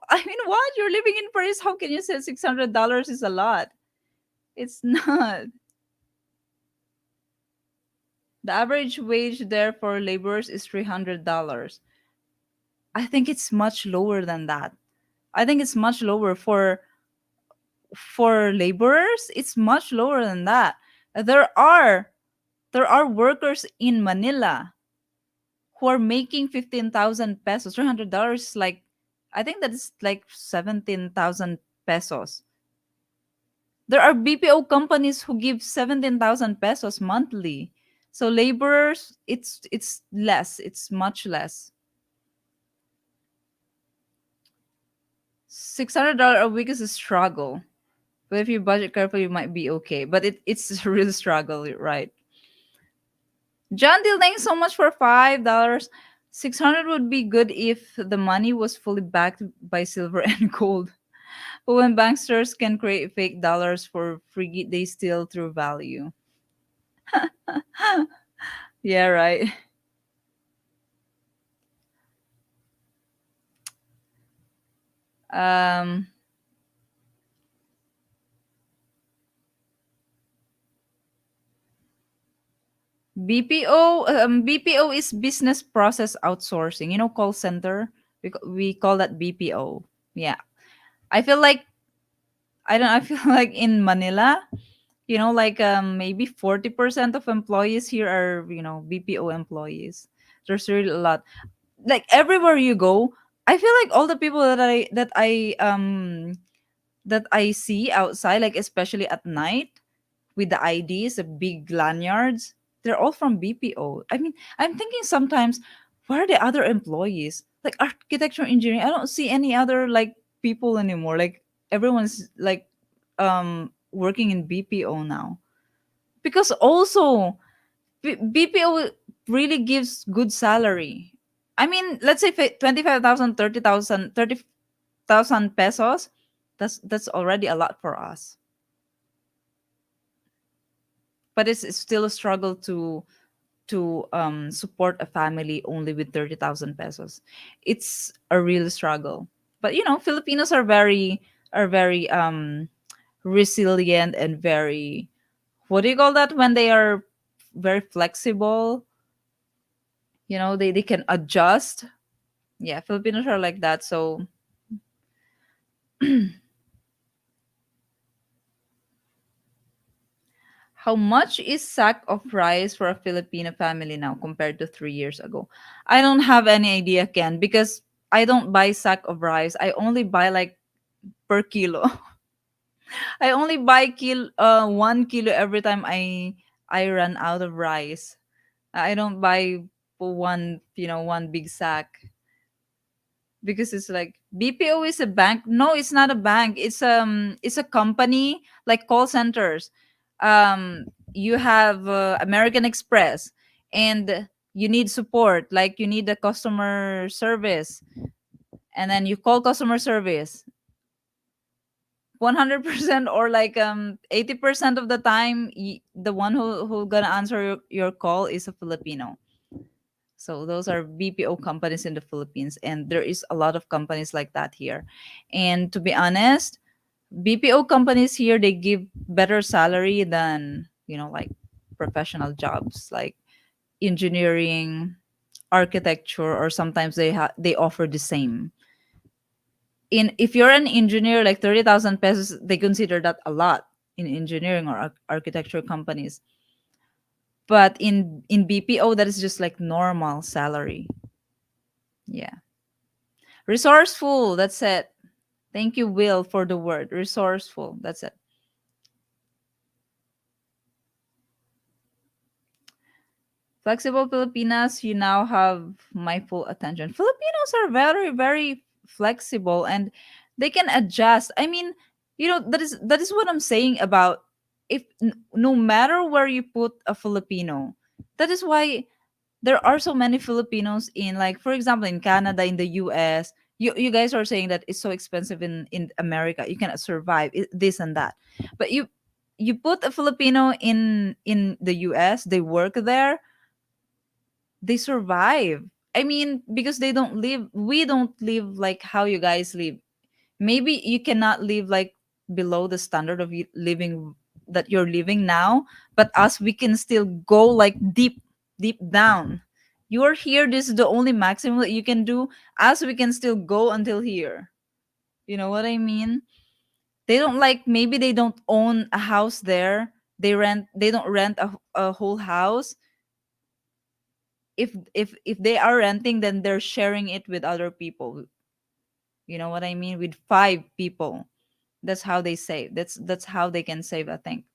I mean, what? You're living in Paris? How can you say $600 is a lot? It's not. The average wage there for laborers is $300. I think it's much lower than that. I think it's much lower for laborers. It's much lower than that. There are there are workers in Manila who are making 15,000 pesos. $300 like I think that is like 17,000 pesos. There are BPO companies who give 17,000 pesos monthly. So laborers, it's less. It's much less. $600 a week is a struggle. But if you budget carefully, you might be okay. But it's a real struggle, right? John Deal, thanks so much for $5. 600 would be good if the money was fully backed by silver and gold. But when banksters can create fake dollars for free, they steal through value. Yeah, right. Um, BPO is business process outsourcing. You know, call center. We call that BPO. Yeah, I feel like I don't. I feel like in Manila, like maybe 40% of employees here are BPO employees. There's really a lot. Like everywhere you go, I feel like all the people that I see outside, like especially at night with the IDs, the big lanyards, they're all from BPO. I mean, I'm thinking sometimes, where are the other employees? Like architecture engineering, I don't see any other like people anymore. Like everyone's like working in BPO now. Because also BPO really gives good salary. I mean, let's say 25,000, 30,000, 30,000 pesos. That's already a lot for us. But it's still a struggle to support a family only with 30,000 pesos. It's a real struggle. But Filipinos are very resilient and very, what do you call that, when they are very flexible, they can adjust. Yeah, Filipinos are like that. So how much is sack of rice for a Filipino family now compared to 3 years ago? I don't have any idea, Ken, because I don't buy sack of rice. I only buy like per kilo. I only buy 1 kilo every time I run out of rice. I don't buy one big sack, because it's like BPO is a bank. No, it's not a bank. It's a company like call centers. You have American Express, and you need support, like you need a customer service, and then you call customer service 100%, or like 80% of the time, the one who gonna answer your call is a Filipino. So those are BPO companies in the Philippines, and there is a lot of companies like that here. And to be honest, BPO companies here, they give better salary than like professional jobs like engineering, architecture, or sometimes they offer the same. In If you're an engineer, like 30,000 pesos, they consider that a lot in engineering or architecture companies. But in BPO, that is just like normal salary. Yeah. Resourceful, that's it. Thank you, Will, for the word. Resourceful, that's it. Flexible Filipinas, you now have my full attention. Filipinos are very, very flexible, and they can adjust. I mean, that is what I'm saying about, if no matter where you put a Filipino, that is why there are so many Filipinos in, like, for example, in Canada, in the US. You guys are saying that it's so expensive in America. You cannot survive this and that. But you put a Filipino in the US, they work there, they survive. I mean, because we don't live like how you guys live. Maybe you cannot live like below the standard of living that you're living now, but us, we can still go like deep. deep down. You're here, this is the only maximum that you can do, as we can still go until here. You know what I mean? They don't, like, maybe they don't own a house there. They don't rent a whole house. If they are renting, then they're sharing it with other people. You know what I mean? With five people. That's how they save. That's how they can save, I think.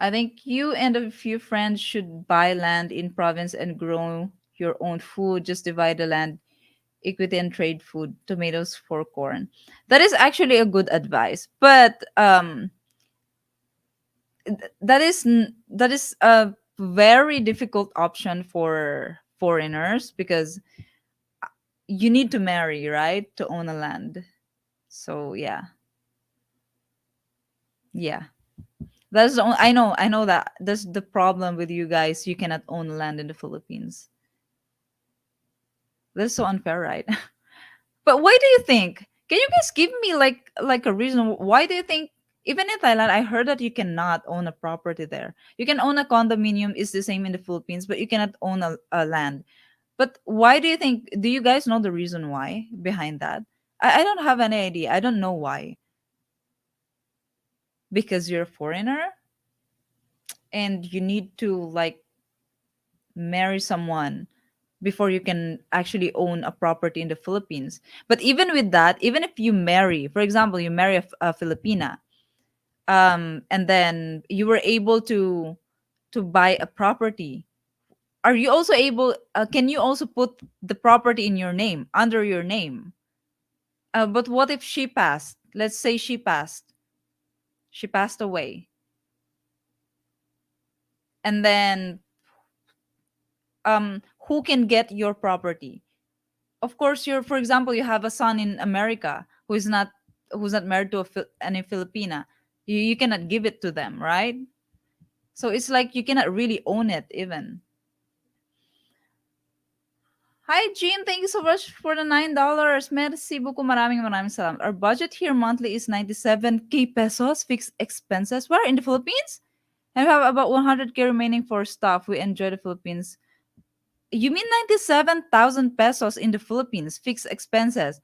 I think you and a few friends should buy land in province and grow your own food. Just divide the land equity and trade food, tomatoes for corn. That is actually a good advice. But that is a very difficult option for foreigners, because you need to marry, right, to own a land. So yeah. Yeah. That's the only, I know that that's the problem with you guys. You cannot own land in the Philippines. That's so unfair, right? But why do you think? Can you guys give me like a reason why do you think, even in Thailand, I heard that you cannot own a property there. You can own a condominium, is the same in the Philippines, but you cannot own a land. But why do you think? Do you guys know the reason why behind that? I don't have any idea. I don't know why. Because you're a foreigner and you need to like marry someone before you can actually own a property in the Philippines. But even with that, even if you marry, for example, you marry a Filipina, and then you were able to buy a property, are you also able? Can you also put the property in your name, under your name? But what if she passed? Let's say she passed away, and then who can get your property? Of course, you're, for example, you have a son in America who's not married to any Filipina. You cannot give it to them, right? So it's like you cannot really own it even. Hi Jean, thank you so much for the $9. Merci beaucoup, maraming salamat. Our budget here monthly is 97k pesos fixed expenses. We're in the Philippines and we have about 100k remaining for stuff. We enjoy the Philippines. You mean 97,000 pesos in the Philippines fixed expenses?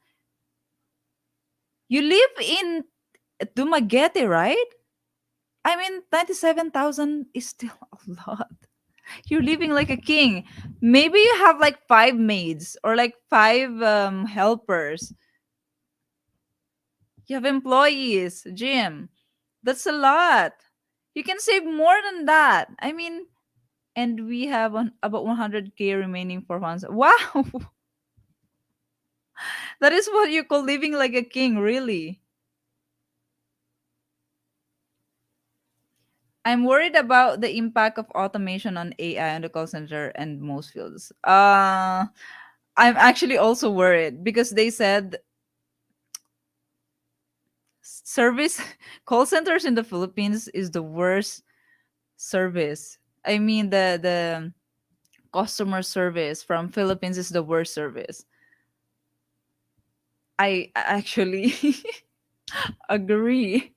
You live in Dumaguete, right? I mean, 97,000 is still a lot. You're living like a king. Maybe you have like five maids or like five helpers. You have employees, Jim. That's a lot. You can save more than that. I mean, and we have about 100k remaining for funds. Wow, that is what you call living like a king, really. I'm worried about the impact of automation on AI on the call center and most fields. I'm actually also worried because they said service call centers in the Philippines is the worst service. I mean the customer service from Philippines is the worst service. I actually agree.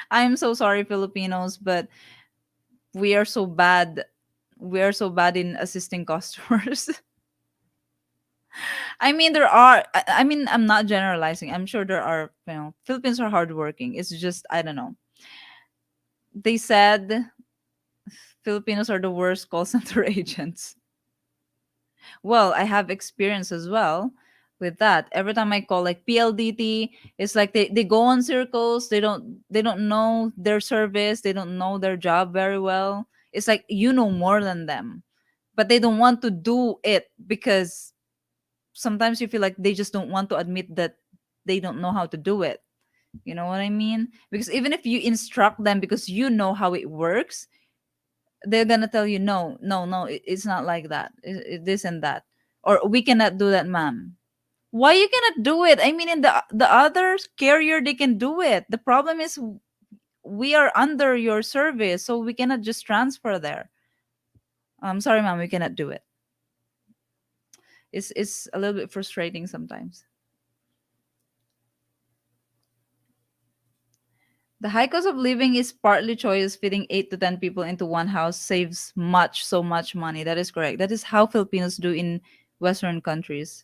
I'm so sorry, Filipinos, but we are so bad. We are so bad in assisting customers. I mean, there are. I mean, I'm not generalizing. I'm sure there are. Philippines are hardworking. It's just I don't know. They said Filipinos are the worst call center agents. Well, I have experience as well with that. Every time I call like PLDT, it's like they go on circles. They don't know their service. They don't know their job very well. It's like you know more than them, but they don't want to do it because sometimes you feel like they just don't want to admit that they don't know how to do it. You know what I mean? Because even if you instruct them because you know how it works, they're gonna tell you no, no, no, it's not like that. This and that, or we cannot do that, ma'am. Why you cannot do it? I mean, in the other carrier, they can do it. The problem is we are under your service, so we cannot just transfer there. I'm sorry, ma'am, we cannot do it. It's a little bit frustrating sometimes. The high cost of living is partly choice. Fitting 8 to 10 people into one house saves so much money. That is correct. That is how Filipinos do in Western countries.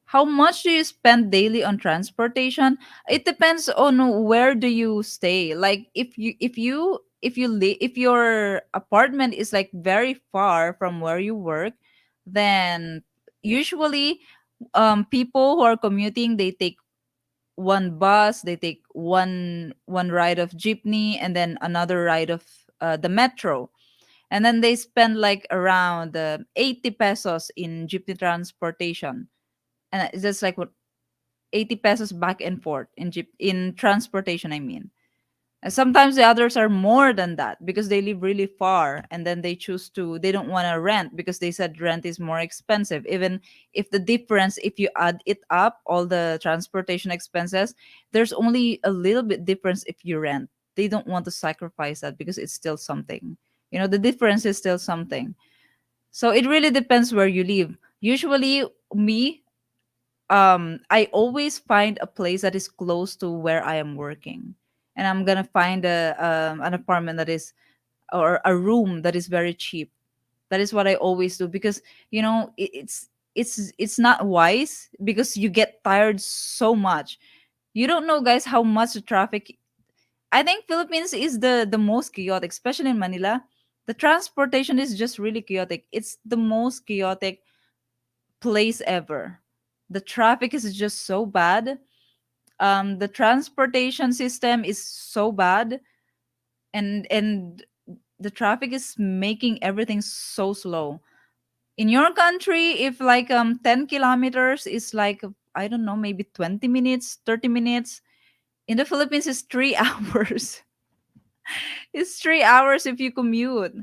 How much do you spend daily on transportation? It depends on where do you stay. Like if your apartment is like very far from where you work, then usually people who are commuting, they take one bus, they take one ride of jeepney, and then another ride of the metro, and then they spend like around 80 pesos in jeepney transportation, and it's just like what, 80 pesos back and forth in in transportation, I mean. And sometimes the others are more than that because they live really far, and then they don't want to rent because they said rent is more expensive. Even if the difference, if you add it up, all the transportation expenses, there's only a little bit difference if you rent. They don't want to sacrifice that because it's still something. The difference is still something. So it really depends where you live. Usually, me, I always find a place that is close to where I am working, and I'm gonna find an apartment that is, or a room that is very cheap. That is what I always do because it's not wise because you get tired so much. You don't know, guys, how much the traffic. I think Philippines is the most chaotic, especially in Manila. The transportation is just really chaotic. It's the most chaotic place ever. The traffic is just so bad. The transportation system is so bad, and the traffic is making everything so slow. In your country, if like 10 kilometers is like, I don't know, maybe 20 minutes, 30 minutes. In the Philippines, it's 3 hours. It's 3 hours if you commute.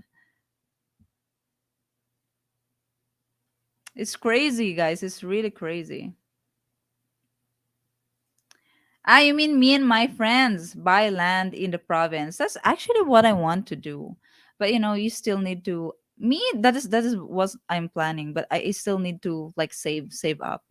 It's crazy, guys. It's really crazy. You mean me and my friends buy land in the province? That's actually what I want to do. But you still need to me. That is what I'm planning. But I still need to like save up.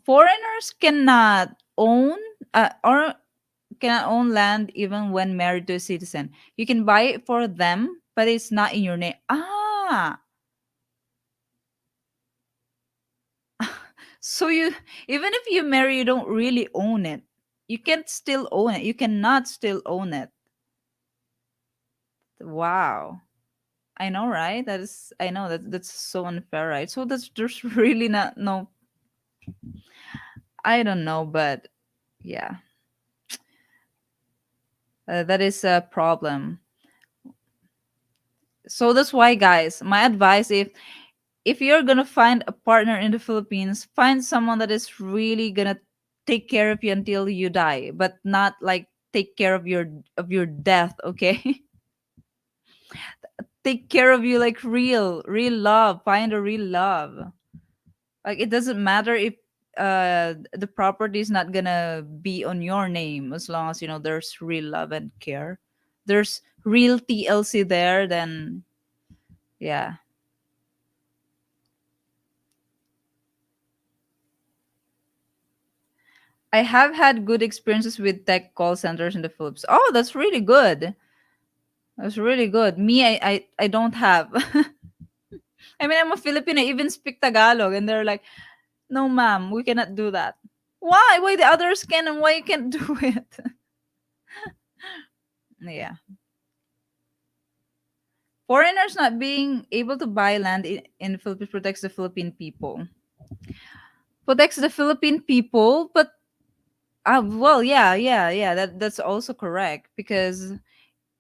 Foreigners cannot own or cannot own land even when married to a citizen. You can buy it for them, but it's not in your name. So you, even if you marry, you don't really own it. You can still own it. You cannot still own it. Wow. I know, right? I know that's so unfair, right? So that's there's really not no. I don't know, but yeah, that is a problem. So that's why, guys, my advice, if you're gonna find a partner in the Philippines, find someone that is really gonna take care of you until you die, but not like take care of your death. Okay, take care of you like real love. Find a real love. Like it doesn't matter if the property is not gonna be on your name, as long as there's real love and care. There's real TLC there, then yeah. I have had good experiences with tech call centers in the Philippines. Oh, that's really good. That's really good. Me, I don't have. I mean, I'm a Filipino. I even speak Tagalog, and they're like, "No, ma'am, we cannot do that." Why? Why the others can and why you can't do it? Yeah. Foreigners not being able to buy land in the Philippines protects the Philippine people. Protects the Philippine people, but well, yeah. That's also correct because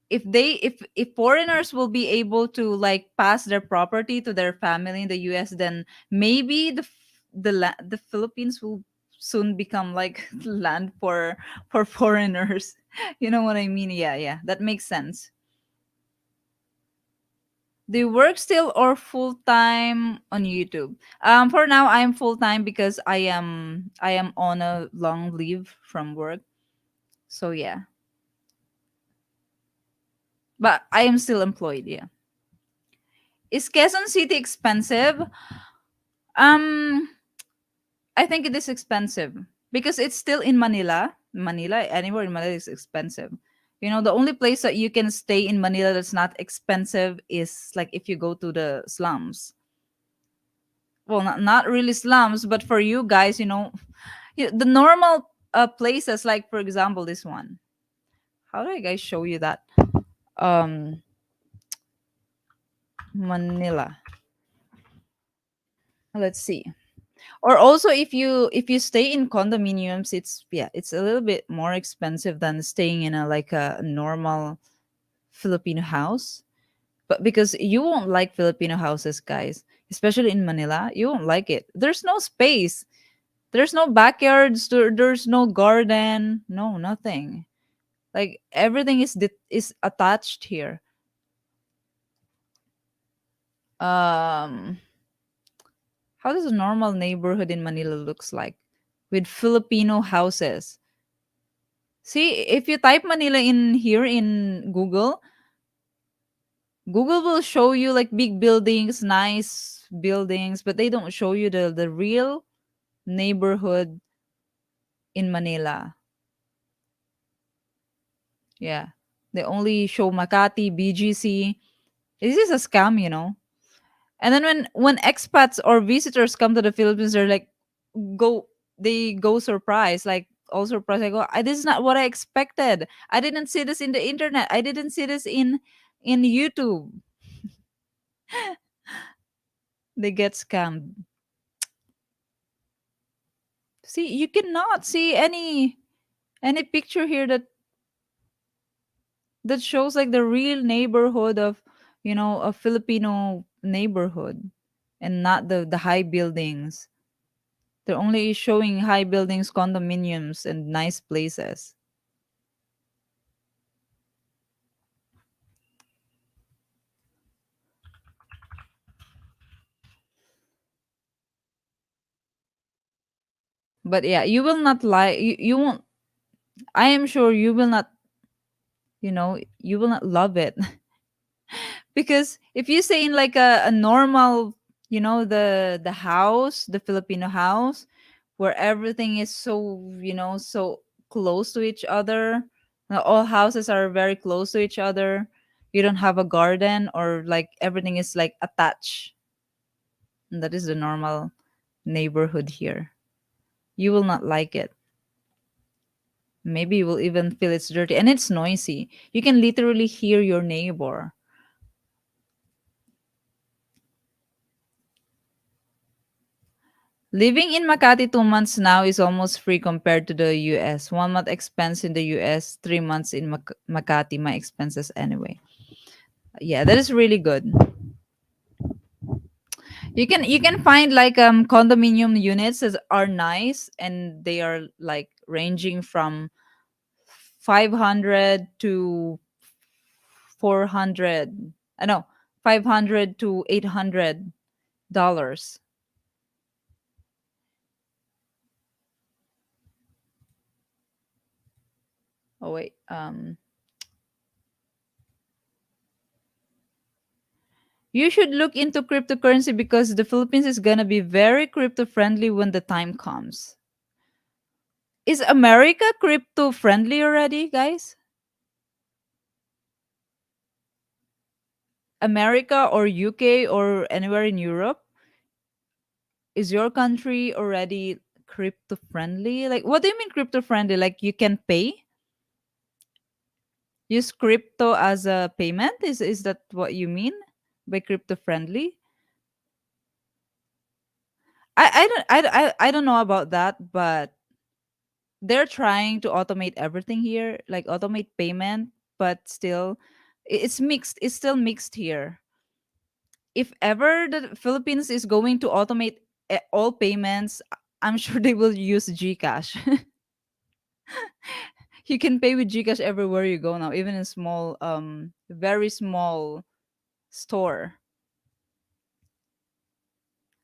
if foreigners will be able to like pass their property to their family in the US, then maybe the Philippines will soon become like land for foreigners. You know what I mean? Yeah, that makes sense. Do you work still or full time on YouTube? For now I'm full time because I am on a long leave from work. So yeah. But I am still employed, yeah. Is Quezon City expensive? Um I think it is expensive because it's still in Manila. Manila, anywhere in Manila is expensive. You know, the only place that you can stay in Manila that's not expensive is like if you go to the slums. Well, not really slums, but for you guys, the normal places, like for example, this one. How do I guys show you that? Um, Manila. Let's see. Or also, if you stay in condominiums, it's yeah, it's a little bit more expensive than staying in a like a normal Filipino house. But because you won't like Filipino houses, guys, especially in Manila, you won't like it. There's no space. There's no backyards. There's no garden. No, nothing. Like everything is attached here. Um, how does a normal neighborhood in Manila looks like with Filipino houses? See, if you type Manila in here in Google, Google will show you like big buildings, nice buildings, but they don't show you the real neighborhood in Manila. Yeah. They only show Makati, BGC. This is a scam. And then when expats or visitors come to the Philippines, they're like go they go surprised, like all surprised. I go, this is not what I expected. I didn't see this in the internet. I didn't see this in YouTube. They get scammed. See, you cannot see any picture here that shows like the real neighborhood of a Filipino neighborhood, and not the high buildings. They're only showing high buildings, condominiums, and nice places. But yeah, you will not like you won't. I am sure you will not. You will not love it. Because if you say in like a normal, the house, the Filipino house, where everything is so close to each other. All houses are very close to each other. You don't have a garden, or like everything is like attached. And that is the normal neighborhood here. You will not like it. Maybe you will even feel it's dirty and it's noisy. You can literally hear your neighbor. Living in Makati 2 months now is almost free compared to the US. 1 month expense in the US, 3 months in Makati, my expenses anyway. Yeah, that is really good. You can find like condominium units that are nice, and they are like ranging from 500 to 400. I know, 500 to $800. Oh wait. You should look into cryptocurrency because the Philippines is gonna be very crypto friendly when the time comes. Is America crypto friendly already, guys? America or UK or anywhere in Europe? Is your country already crypto friendly? Like, what do you mean crypto friendly? Like, you can pay? Use crypto as a payment? Is that what you mean by crypto friendly? I don't know about that, but they're trying to automate everything here, like automate payment, but still it's mixed. It's still mixed here. If ever the Philippines is going to automate all payments, I'm sure they will use GCash. You can pay with GCash everywhere you go now, even in small very small store.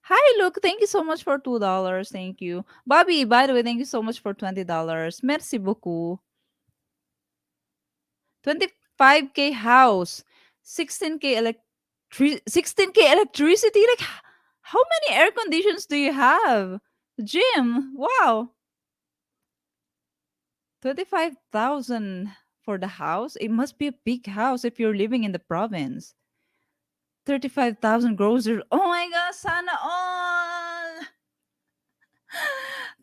Hi, look, thank you so much for $2. Thank you. Bobby, by the way, thank you so much for $20. Merci beaucoup. 25K house, 16K 16K electricity. Like, how many air conditions do you have? Jim, wow. 25,000 for the house. It must be a big house if you're living in the province. 35,000 groceries. Oh my god, sana all.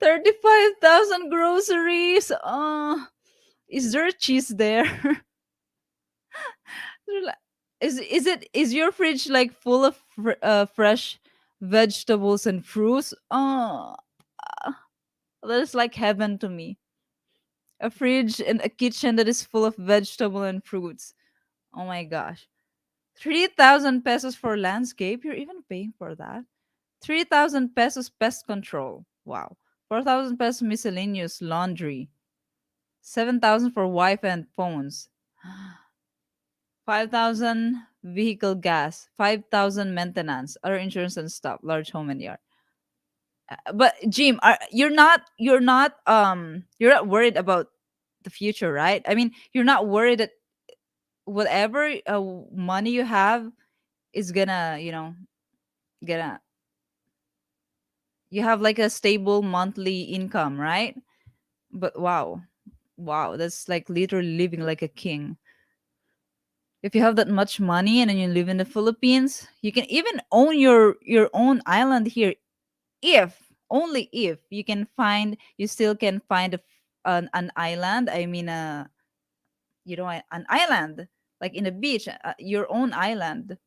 35,000 groceries. Is there cheese there? Is your fridge like full of fresh vegetables and fruits? Oh, that is like heaven to me. A fridge and a kitchen that is full of vegetable and fruits. Oh my gosh. 3,000 pesos for landscape. You're even paying for that. 3,000 pesos pest control. Wow. 4,000 pesos miscellaneous laundry. 7,000 for Wi-Fi and phones. 5,000 vehicle gas. 5,000 maintenance, other insurance and stuff, large home and yard. But Jim, you're not worried about the future, right? I mean, you're not worried that whatever money you have is gonna, gonna you have like a stable monthly income, right? But wow, wow, that's like literally living like a king. If you have that much money and then you live in the Philippines, you can even own your own island here, if only if you still can find an island. I mean, an island like in a beach, your own island.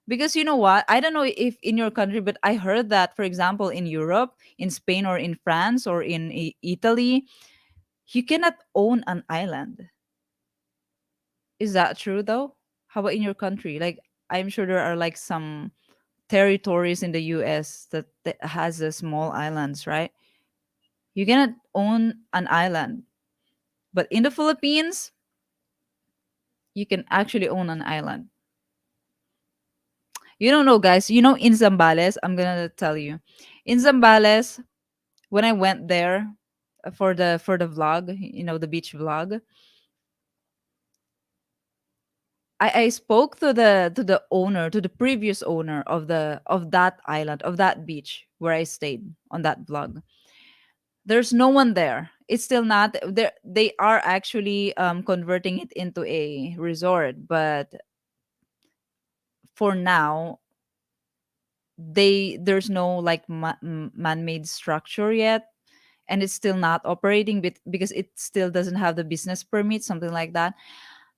Because you know what? I don't know if in your country, but I heard that, for example, in Europe, in Spain, or in France, or in Italy, you cannot own an island. Is that true though? How about in your country? Like, I'm sure there are like some territories in the US that has small islands, right? You cannot own an island. But in the Philippines, you can actually own an island. You don't know, guys. You know, in Zambales, I'm gonna tell you. In Zambales, when I went there for the vlog, the beach vlog, I spoke to the owner, to the previous owner of that island, of that beach where I stayed on that vlog. There's no one there. It's still not there. They are actually converting it into a resort, but for now, there's no like man-made structure yet, and it's still not operating because it still doesn't have the business permit, something like that.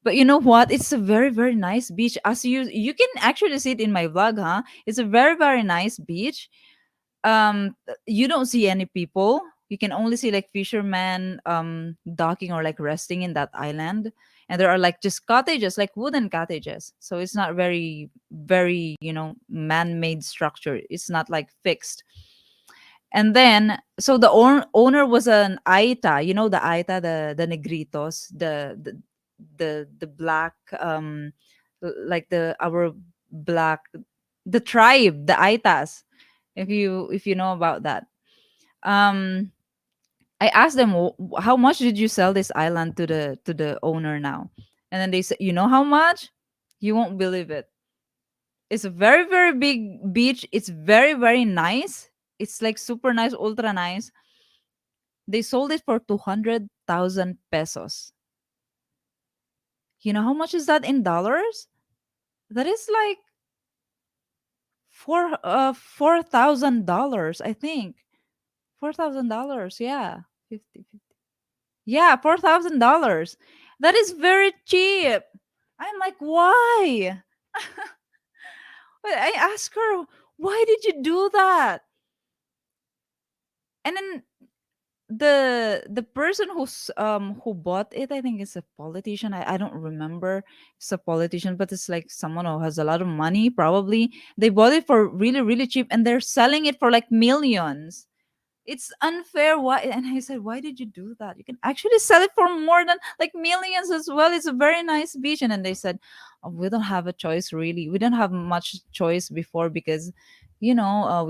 But you know what? It's a very, very nice beach. As you can actually see it in my vlog, huh? It's a very, very nice beach. You don't see any people. You can only see like fishermen docking or like resting in that island. And there are like just cottages, like wooden cottages. So it's not very, very, man-made structure. It's not like fixed. And then, so the owner was an Aita, the Aita, the Negritos, the black, like the our black, the tribe, the Aitas, if you know about that. Um, I asked them, How much did you sell this island to the owner now?" And then they said, "You know how much? You won't believe it. It's a very, very big beach. It's very, very nice. It's like super nice, ultra nice. They sold it for 200,000 pesos. You know how much is that in dollars? That is like $4,000, I think. $4,000, yeah. 50, 50. Yeah, $4,000. That is very cheap. I'm like, why? But I asked her, why did you do that? And then the person who bought it, I think it's a politician. I don't remember if it's a politician, but it's like someone who has a lot of money, probably. They bought it for really, really cheap, and they're selling it for like millions. It's unfair. Why? And I said, why did you do that? You can actually sell it for more than like millions as well. It's a very nice beach. And then they said, oh, we don't have a choice really. We don't have much choice before because, we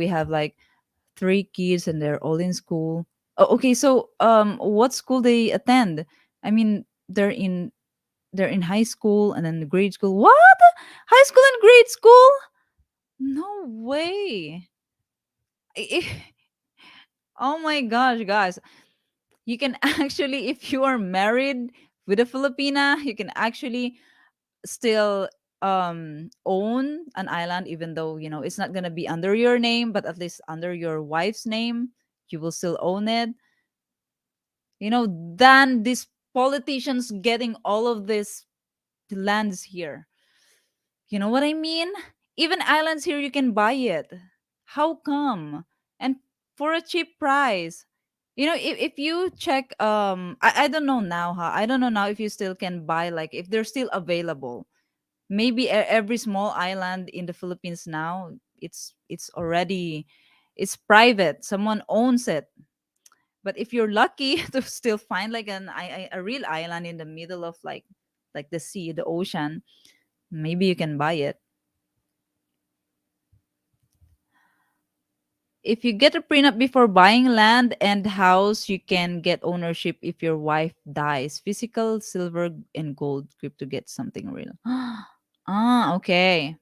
have like three kids and they're all in school. Oh, okay, so what school they attend? I mean, they're in high school and then grade school. What? High school and grade school? No way. Oh my gosh, guys. You can actually, if you are married with a Filipina, you can actually still own an island, even though, it's not going to be under your name, but at least under your wife's name, you will still own it. Than these politicians getting all of these lands here. You know what I mean? Even islands here, you can buy it. How come? And for a cheap price. If you check, I don't know now, huh? I don't know now if you still can buy, like, if they're still available. Maybe every small island in the Philippines now, it's already, it's private. Someone owns it. But if you're lucky to still find like a real island in the middle of like the sea, the ocean, maybe you can buy it. If you get a prenup before buying land and house, you can get ownership if your wife dies. Physical, silver, and gold crypto get something real. Okay.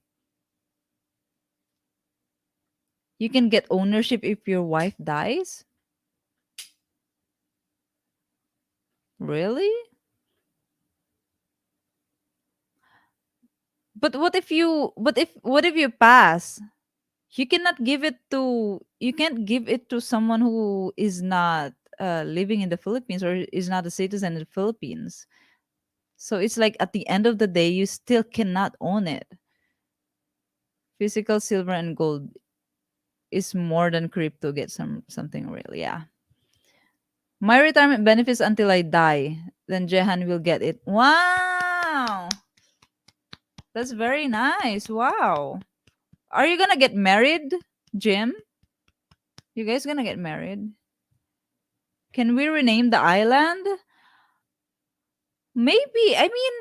You can get ownership if your wife dies? Really? But what if you pass? You can't give it to someone who is not living in the Philippines or is not a citizen in the Philippines. So it's like at the end of the day, you still cannot own it. Physical silver and gold is more than crypto. Get something real. Yeah. My retirement benefits until I die. Then Jehan will get it. Wow. That's very nice. Wow. Are you gonna get married, Jim? You guys gonna get married? Can we rename the island? Maybe. I mean,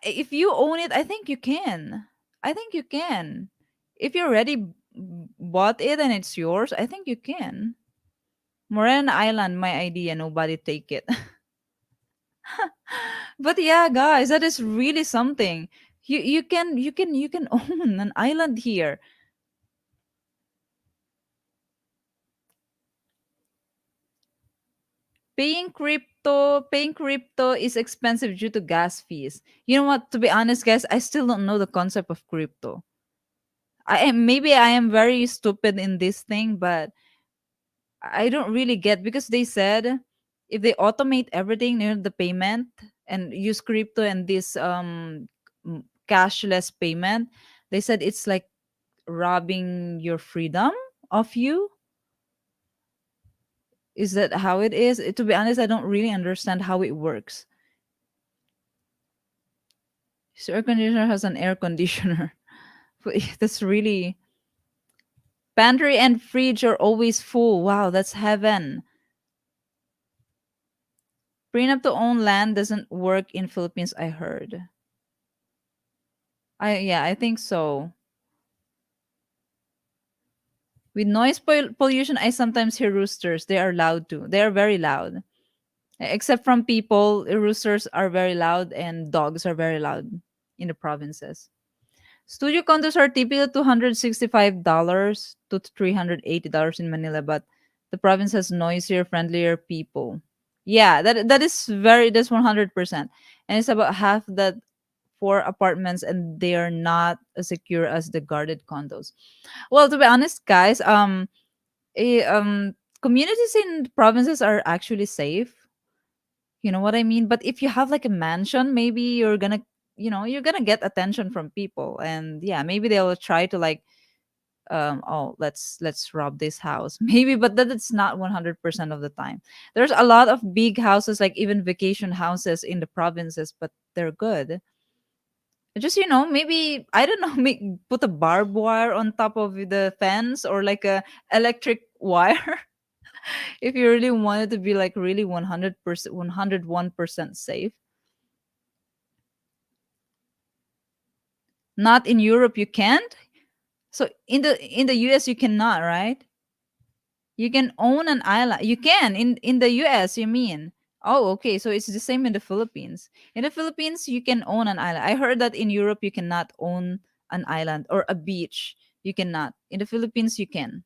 if you own it, I think you can. I think you can. If you already bought it and it's yours, I think you can. Morena Island, my idea. Nobody take it. But yeah, guys, that is really something. You can own an island here. Paying crypto is expensive due to gas fees. You know what? To be honest, guys, I still don't know the concept of crypto. I am very stupid in this thing, but I don't really get because they said if they automate everything near the payment and use crypto and this cashless payment, they said it's like robbing your freedom of you. Is that how it is? To be honest, I don't really understand how it works. His air conditioner has an air conditioner. That's really, pantry and fridge are always full. Wow, that's heaven. Prenup to own land doesn't work in Philippines, I heard. I think so. With noise pollution, I sometimes hear roosters. They are loud too. They are very loud. Except from people, roosters are very loud and dogs are very loud in the provinces. Studio condos are typically $265 to $380 in Manila, but the province has noisier, friendlier people. Yeah, that's 100%. And it's about half that for apartments and they are not as secure as the guarded condos. Well, to be honest, guys, communities in provinces are actually safe. You know what I mean? But if you have like a mansion, maybe you're gonna get attention from people, and yeah, maybe they'll try to like, oh, let's rob this house, maybe, but that's not 100% of the time. There's a lot of big houses, like even vacation houses in the provinces, but they're good. Just maybe I don't know, make put a barbed wire on top of the fence or like a electric wire. If you really wanted to be like really 100%, 101% safe. Not in Europe, you can't. So in the US, you cannot, right? You can own an island. You can in the US, you mean? Oh, okay. So it's the same in the Philippines. In the Philippines, you can own an island. I heard that in Europe, you cannot own an island or a beach. You cannot. In the Philippines, you can.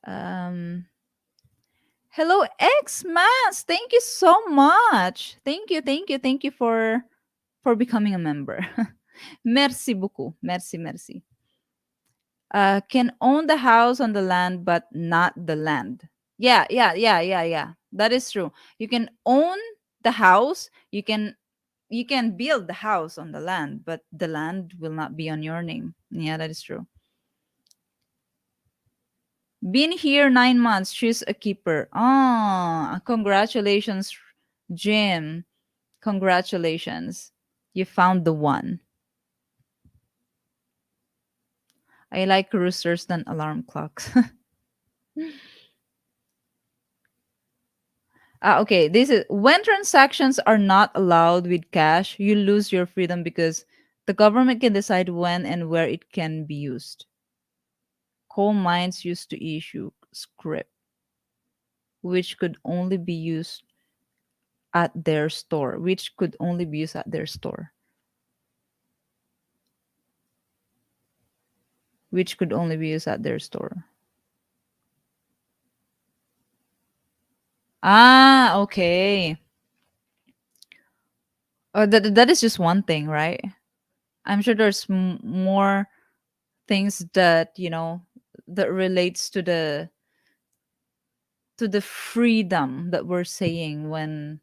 Um, Hello, X Mass. Thank you so much. Thank you for becoming a member. Merci beaucoup. Merci, merci. Can own the house on the land, but not the land. Yeah. That is true. You can own the house. You can build the house on the land, but the land will not be on your name. Yeah, that is true. Been here 9 months. She's a keeper. Ah, congratulations, Jim. Congratulations. You found the one. I like roosters than alarm clocks. Okay, this is when transactions are not allowed with cash, you lose your freedom because the government can decide when and where it can be used. Coal mines used to issue script, which could only be used at their store, which could only be used at their store, which could only be used at their store. Ah, okay. That is just one thing, right? I'm sure there's more things that that relates to the freedom that we're saying when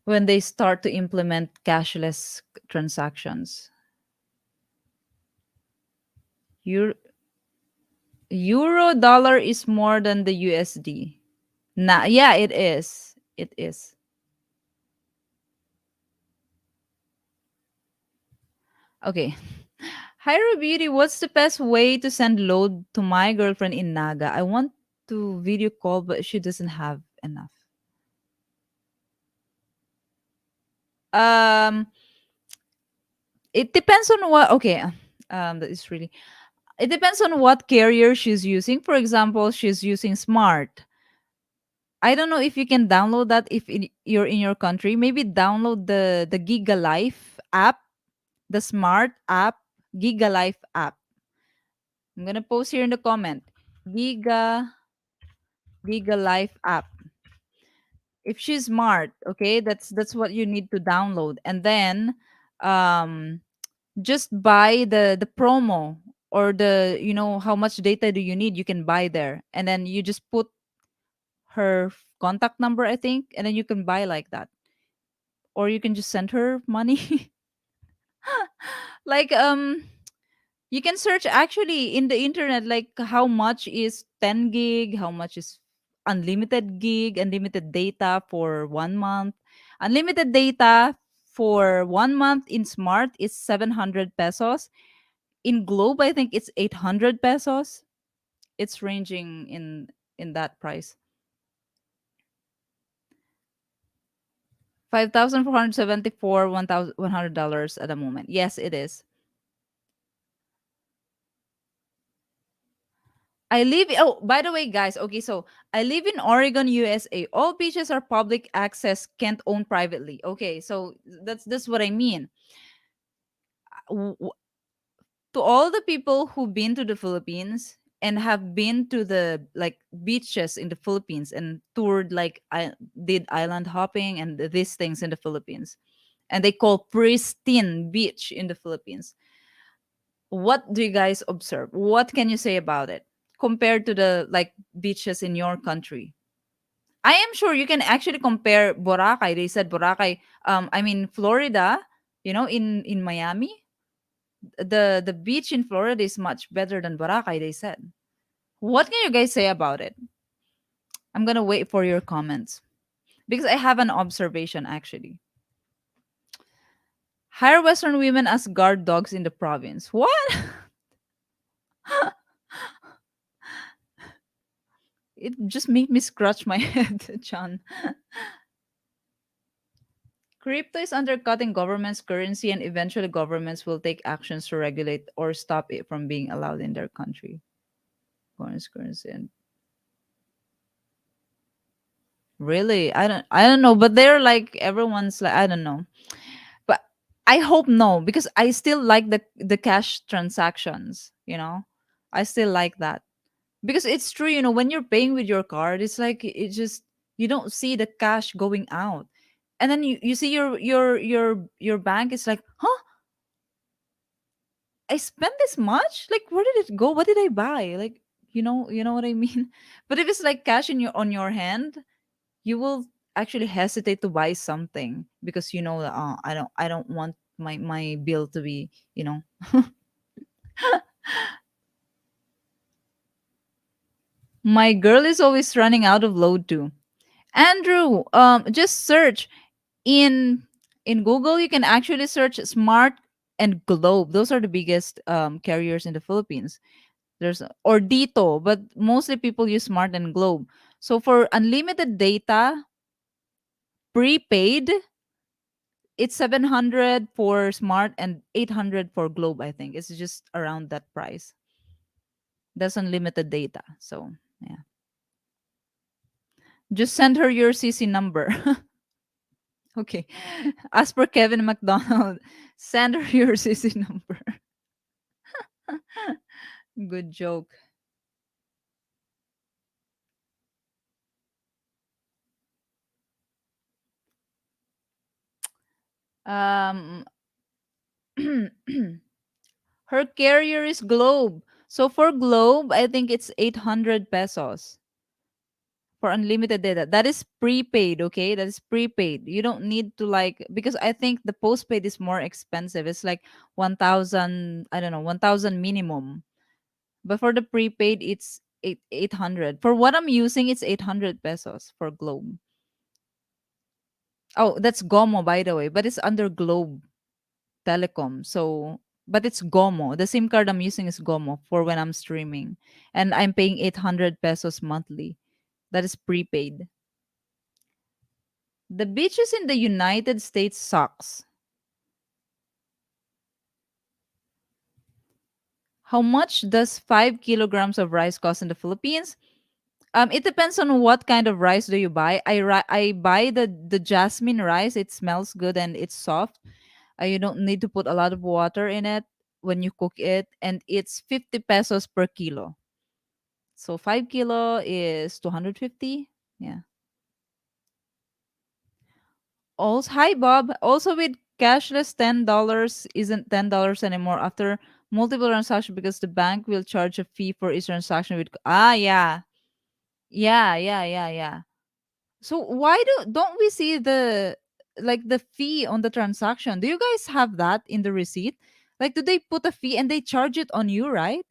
they start to implement cashless transactions. Euro, Euro dollar is more than the USD. Nah, yeah, it is. It is. Okay. Hyro Beauty, what's the best way to send load to my girlfriend in Naga? I want to video call, but she doesn't have enough. Um, it depends on what. Okay, that is really. It depends on what carrier she's using. For example, she's using Smart. I don't know if you can download that if you're in your country. Maybe download the Giga Life app, the Smart app, Giga Life app. I'm gonna post here in the comment. Giga Giga Life app. If she's smart, okay, that's what you need to download, and then um just buy the promo, or the how much data do you need, you can buy there, and then you just put her contact number, I think, and then you can buy like that, or you can just send her money. Like you can search actually in the internet, like how much is 10 gig, how much is unlimited gig, unlimited data for 1 month. Unlimited data for 1 month in Smart is 700 pesos. In Globe, I think it's 800 pesos. It's ranging in that price. $5,474, $1,100 at the moment. Yes, it is. Oh, by the way, guys, okay, so I live in Oregon, USA. All beaches are public access, can't own privately. Okay, so that's what I mean. W- w- To all the people who've been to the Philippines and have been to the like beaches in the Philippines and toured, like I did island hopping and these things in the Philippines, and they call pristine beach in the Philippines. What do you guys observe? What can you say about it compared to the like beaches in your country? I am sure you can actually compare Boracay. They said Boracay. I mean Florida. In Miami, the beach in Florida is much better than Boracay. They said. What can you guys say about it? I'm gonna wait for your comments because I have an observation actually. Hire Western women as guard dogs in the province. What? It just made me scratch my head, John. Crypto is undercutting government's currency, and eventually governments will take actions to regulate or stop it from being allowed in their country. Foreign currency and really, I don't know, but they're like everyone's like I don't know, but I hope no because I still like the cash transactions. I still like that because it's true. When you're paying with your card, it's like it just you don't see the cash going out, and then you see your bank is like, huh, I spent this much? Like, where did it go? What did I buy? Like, you know what I mean? But if it's like cash in your on your hand, you will actually hesitate to buy something because you know that I don't want my bill to be, you know. My girl is always running out of load too. Andrew, just search in Google. You can actually search Smart and Globe. Those are the biggest carriers in the Philippines. There's or Dito, but mostly people use Smart and Globe. So for unlimited data, prepaid, it's 700 for Smart and 800 for Globe, I think. It's just around that price. That's unlimited data. So, yeah. Just send her your CC number. Okay. As per Kevin McDonald, send her your CC number. Good joke. Um Her carrier is Globe. So for Globe, I think it's 800 pesos for unlimited data. That is prepaid, okay? That is prepaid. You don't need to like because I think the postpaid is more expensive. It's like 1000, I don't know, 1000 minimum. But for the prepaid it's 800. For what I'm using it's 800 pesos for Globe. Oh, that's Gomo by the way, but it's under Globe Telecom. So, but it's Gomo. The SIM card I'm using is Gomo for when I'm streaming, and I'm paying 800 pesos monthly. That is prepaid. The beaches in the United States sucks. How much does 5 kilograms of rice cost in the Philippines? It depends on what kind of rice do you buy. I buy the jasmine rice. It smells good and it's soft. You don't need to put a lot of water in it when you cook it, and it's 50 pesos per kilo. So 5 kilo is 250. Yeah. Also, hi Bob. Also with cashless $10 isn't $10 anymore after multiple transactions because the bank will charge a fee for each transaction with yeah. Yeah, yeah, yeah, yeah. So why don't we see the fee on the transaction? Do you guys have that in the receipt? Like do they put a fee and they charge it on you, right?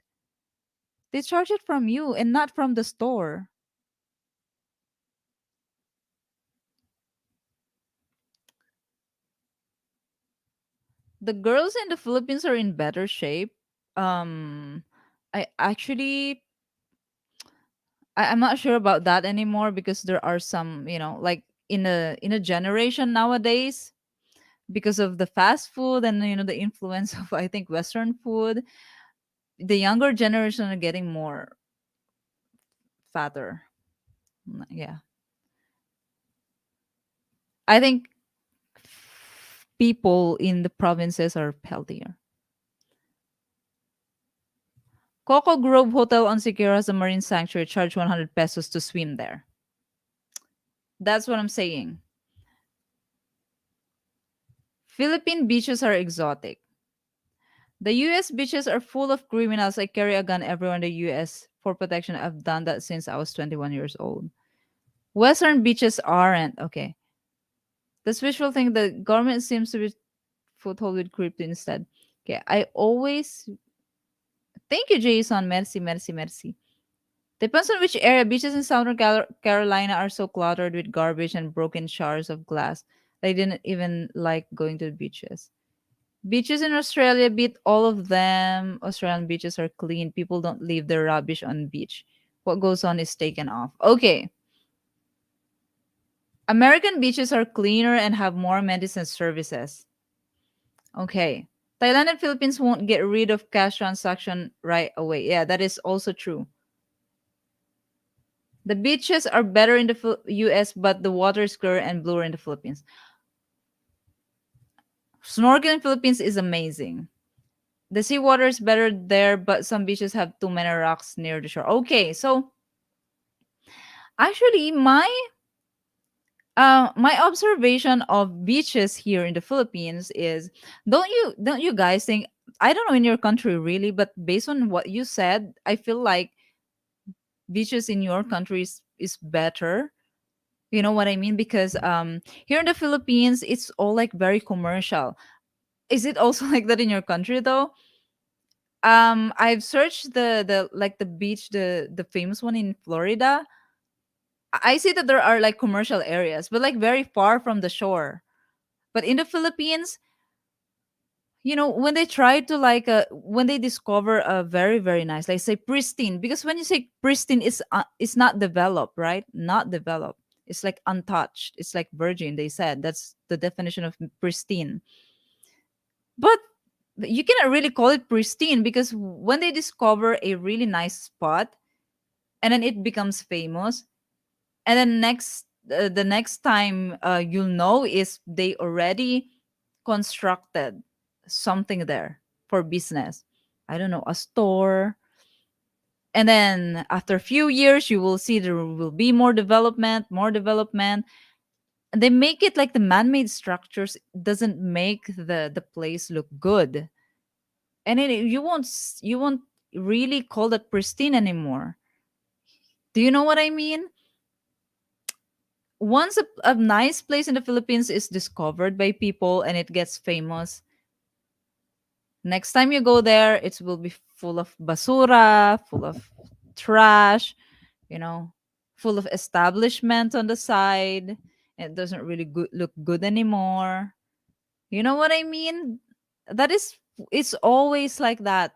They charge it from you and not from the store. The girls in the Philippines are in better shape. Um, I actually I'm not sure about that anymore because there are some, like in a generation nowadays because of the fast food and the influence of I think Western food, the younger generation are getting more fatter. Yeah, I think people in the provinces are healthier. Coco Grove Hotel on Secure has a marine sanctuary. Charge 100 pesos to swim there. That's what I'm saying. Philippine beaches are exotic. The US beaches are full of criminals. I carry a gun everywhere in the US for protection. I've done that since I was 21 years old. Western beaches aren't. Okay. This visual thing, the government seems to be foothold with crypto instead. Okay. I always. Thank you, Jason. Merci, merci, merci. Depends on which area. Beaches in Southern Carolina are so cluttered with garbage and broken shards of glass. I didn't even like going to the beaches. Beaches in Australia beat all of them. Australian beaches are clean. People don't leave their rubbish on beach. What goes on is taken off. Okay. American beaches are cleaner and have more medicine services. Okay. Thailand and Philippines won't get rid of cash transaction right away. Yeah, that is also true. The beaches are better in the US, but the water is clearer and bluer in the Philippines. Snorkeling in Philippines is amazing. The seawater is better there, but some beaches have too many rocks near the shore. Okay, so actually, my observation of beaches here in the Philippines is, don't you guys think, I don't know in your country really, but based on what you said, I feel like beaches in your country is better. You know what I mean? Because here in the Philippines, it's all like very commercial. Is it also like that in your country though? I've searched the like the beach, the famous one in Florida. I see that there are like commercial areas, but like very far from the shore. But in the Philippines, when they try to like when they discover a very very nice, like say pristine, because when you say pristine, it's not developed, right? Not developed. It's like untouched. It's like virgin. They said that's the definition of pristine. But you cannot really call it pristine because when they discover a really nice spot and then it becomes famous, and then the next time you'll know is they already constructed something there for business. I don't know, a store. And then after a few years you will see there will be more development. And they make it like the man-made structures doesn't make the place look good. And then you won't really call that pristine anymore. Do you know what I mean? Once a nice place in the Philippines is discovered by people and it gets famous, next time you go there, it will be full of basura, full of trash, you know, full of establishments on the side. It doesn't really look good anymore. You know what I mean? That is, it's always like that.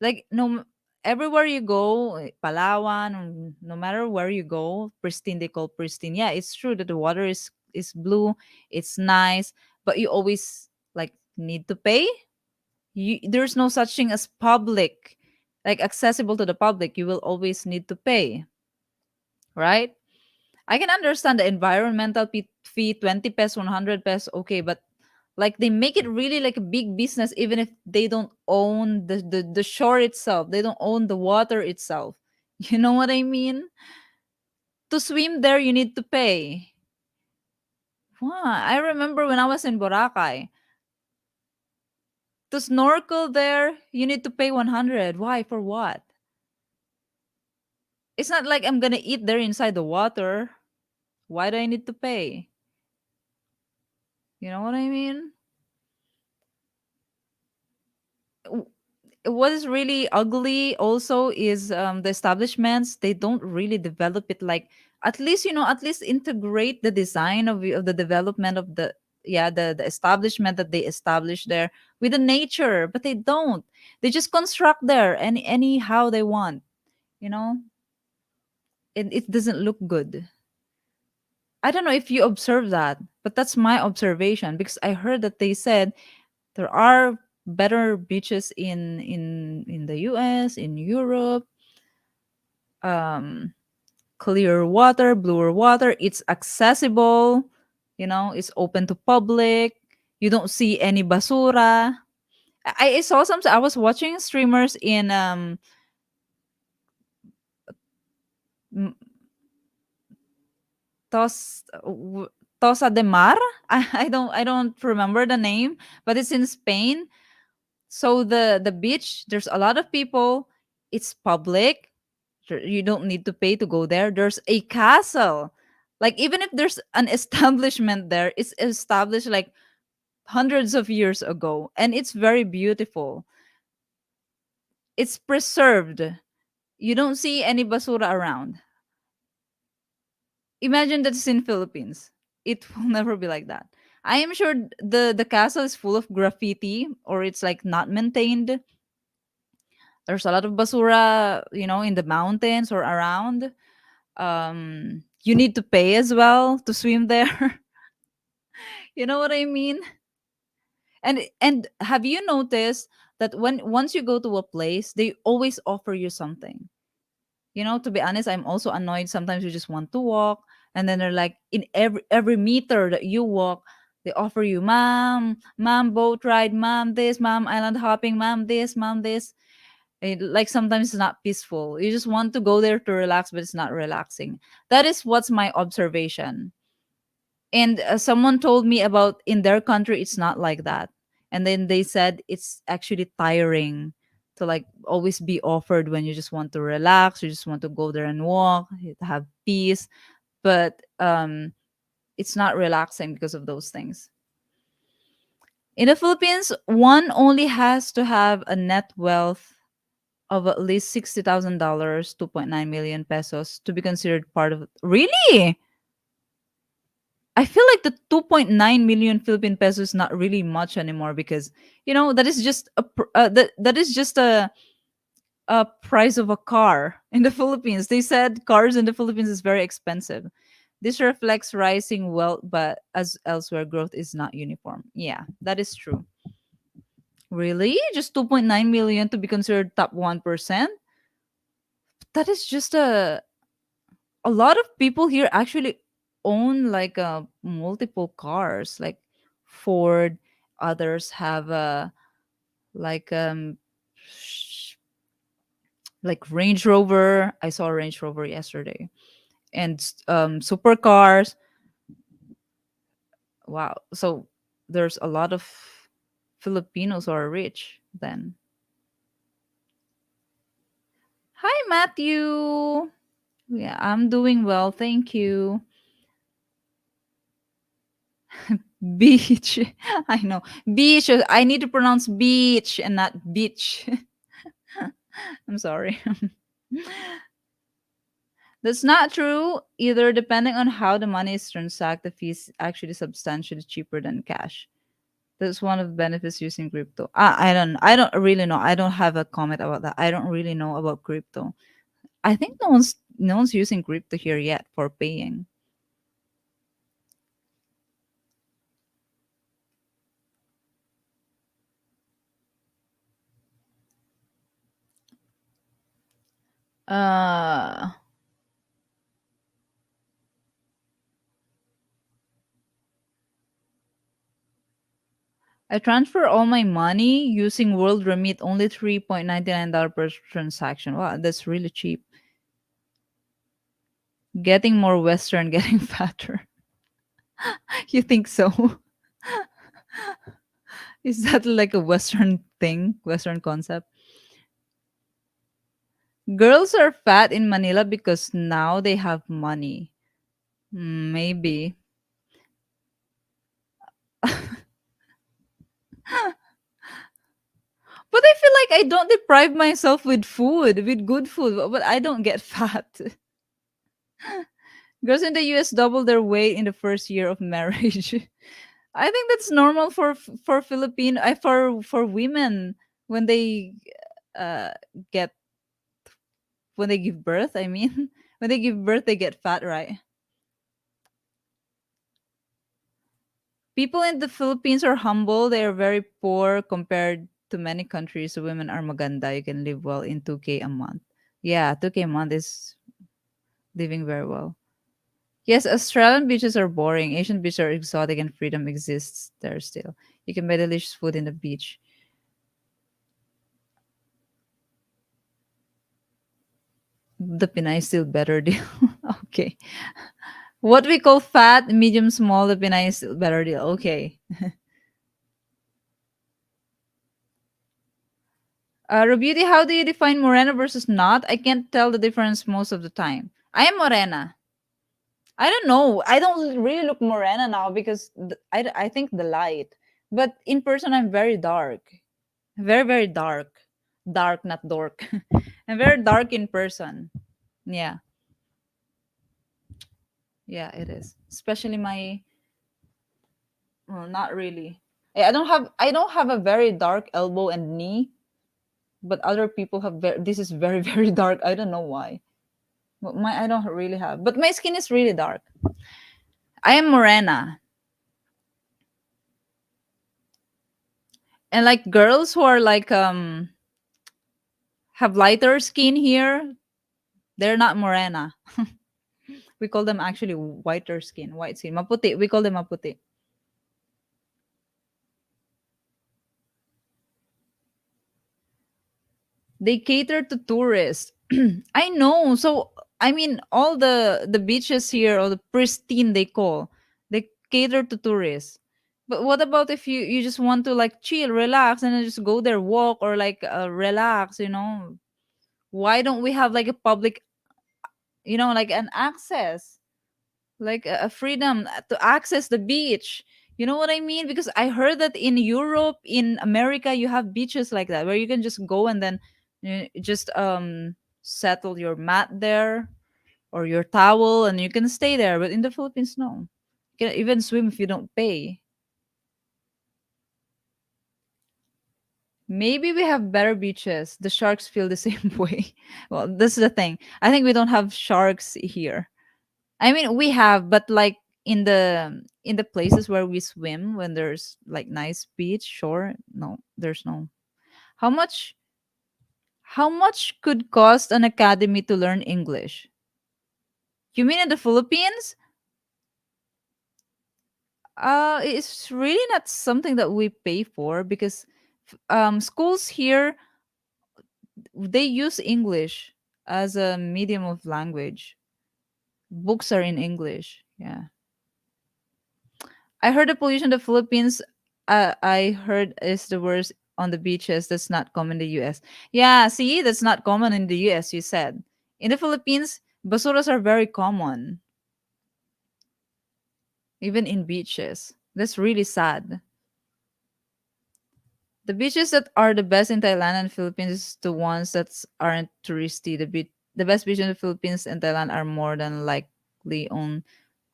Like no, everywhere you go, Palawan, no matter where you go, pristine, they call pristine. Yeah, it's true that the water is blue, it's nice, but you always like need to pay. There's no such thing as public, like accessible to the public. You will always need to pay, right? I can understand the environmental fee, 20 pesos, 100 pesos, okay, but like they make it really like a big business even if they don't own the shore itself. They don't own the water itself. You know what I mean? To swim there, you need to pay. Wow, I remember when I was in Boracay. To snorkel there, you need to pay 100. Why? For what? It's not like I'm gonna eat there inside the water. Why do I need to pay? You know what I mean? What is really ugly also is the establishments. They don't really develop it like, at least integrate the design of the development of the, yeah, the establishment that they establish there with the nature, but they don't. They just construct there anyhow they want, you know it doesn't look good. I don't know if you observe that, but that's my observation because I heard that they said there are better beaches in the US, in Europe. Um, Clear water, bluer water. It's accessible. It's open to public. You don't see any basura. I saw some. I was watching streamers in M- Tos Tosa de Mar. I don't remember the name, but it's in Spain. So the beach, there's a lot of people. It's public. You don't need to pay to go there. There's a castle. Like even if there's an establishment there, it's established like hundreds of years ago and it's very beautiful. It's preserved. You don't see any basura around. Imagine that's in Philippines. It will never be like that. I am sure the castle is full of graffiti or it's like not maintained. There's a lot of basura, in the mountains or around. You need to pay as well to swim there. You know what I mean? And have you noticed that when once you go to a place, they always offer you something? To be honest, I'm also annoyed. Sometimes you just want to walk, and then they're like, in every meter that you walk, they offer you, ma'am, boat ride, ma'am, this, ma'am, island hopping, ma'am, this, ma'am, this. Like sometimes it's not peaceful. You just want to go there to relax, but it's not relaxing. That is what's my observation. And someone told me about in their country, it's not like that. And then they said it's actually tiring to like always be offered when you just want to relax, you just want to go there and walk, have peace. But it's not relaxing because of those things. In the Philippines, one only has to have a net wealth of at least $60,000, 2.9 million pesos, to be considered part of. Really? I feel like the 2.9 million Philippine pesos is not really much anymore, because that is just that is just a price of a car in the Philippines. They said cars in the Philippines is very expensive. This reflects rising wealth, but as elsewhere, growth is not uniform. Yeah, that is true. Really? Just 2.9 million to be considered top 1%? That is just a lot of people here actually own like multiple cars, like Ford. Others have like sh- like Range Rover. I saw a Range Rover yesterday. And supercars. Wow. So there's a lot of Filipinos who are rich then. Hi, Matthew. Yeah, I'm doing well, thank you. Beach. I know. Beach. I need to pronounce beach and not beach. I'm sorry. That's not true either. Depending on how the money is transacted, the fee is actually substantially cheaper than cash. That's one of the benefits using crypto. I don't really know. I don't have a comment about that. I don't really know about crypto. I think no one's using crypto here yet for paying. Uh I transfer all my money using World Remit, only $3.99 per transaction. Wow, that's really cheap. Getting more Western, getting fatter. You think so? Is that like a Western thing, Western concept? Girls are fat in Manila because now they have money. Maybe. But I feel like I don't deprive myself with food, with good food, but I don't get fat. Girls in the US double their weight in the first year of marriage. I think that's normal for Philippine, for women when they uh get when they give birth. I mean, when they give birth, they get fat, right? People in the Philippines are humble. They are very poor compared to many countries. Women are maganda. You can live well in 2K a month. Yeah, 2K a month is living very well. Yes, Australian beaches are boring. Asian beaches are exotic and freedom exists there still. You can buy delicious food in the beach. The Pinay is still better deal. Okay. What we call fat, medium, small, the Pinay is still better deal. Okay. Robeauty, how do you define morena versus not? I can't tell the difference most of the time. I am morena. I don't know. I don't really look morena now because I think the light. But in person, I'm very dark. Very, very dark. Dark, not dork. I'm very dark in person. Yeah. Yeah, it is. Especially my, well, not really. I don't have a very dark elbow and knee. but other people have this is very very dark. I don't know why. But my I don't really have, but my skin is really dark. I am morena, and like girls who are like have lighter skin here, they're not morena. We call them actually whiter skin, white skin, maputi. We call them maputi. They cater to tourists. I know. So I mean, all the beaches here, or the pristine they call, they cater to tourists. But what about if you just want to like chill, relax, and then just go there, walk, or like relax? Why don't we have like a public, like an access, like a freedom to access the beach? You know what I mean? Because I heard that in Europe, in America, you have beaches like that where you can just go and then just settle your mat there or your towel and you can stay there. But in the Philippines, no. You can even swim if you don't pay. Maybe we have better beaches. The sharks feel the same way. Well, this is the thing. I think we don't have sharks here. I mean, we have, but like in the places where we swim when there's like nice beach, shore, no, there's no. How much how much could cost an academy to learn English? You mean in the Philippines? It's really not something that we pay for because schools here, they use English as a medium of language. Books are in English. Yeah. I heard the pollution in the Philippines, I heard is the worst on the beaches. That's not common in the US. Yeah, see, that's not common in the US, you said. In the Philippines, basuras are very common, even in beaches. That's really sad. The beaches that are the best in Thailand and Philippines is the ones that aren't touristy. The best beaches in the Philippines and Thailand are more than likely on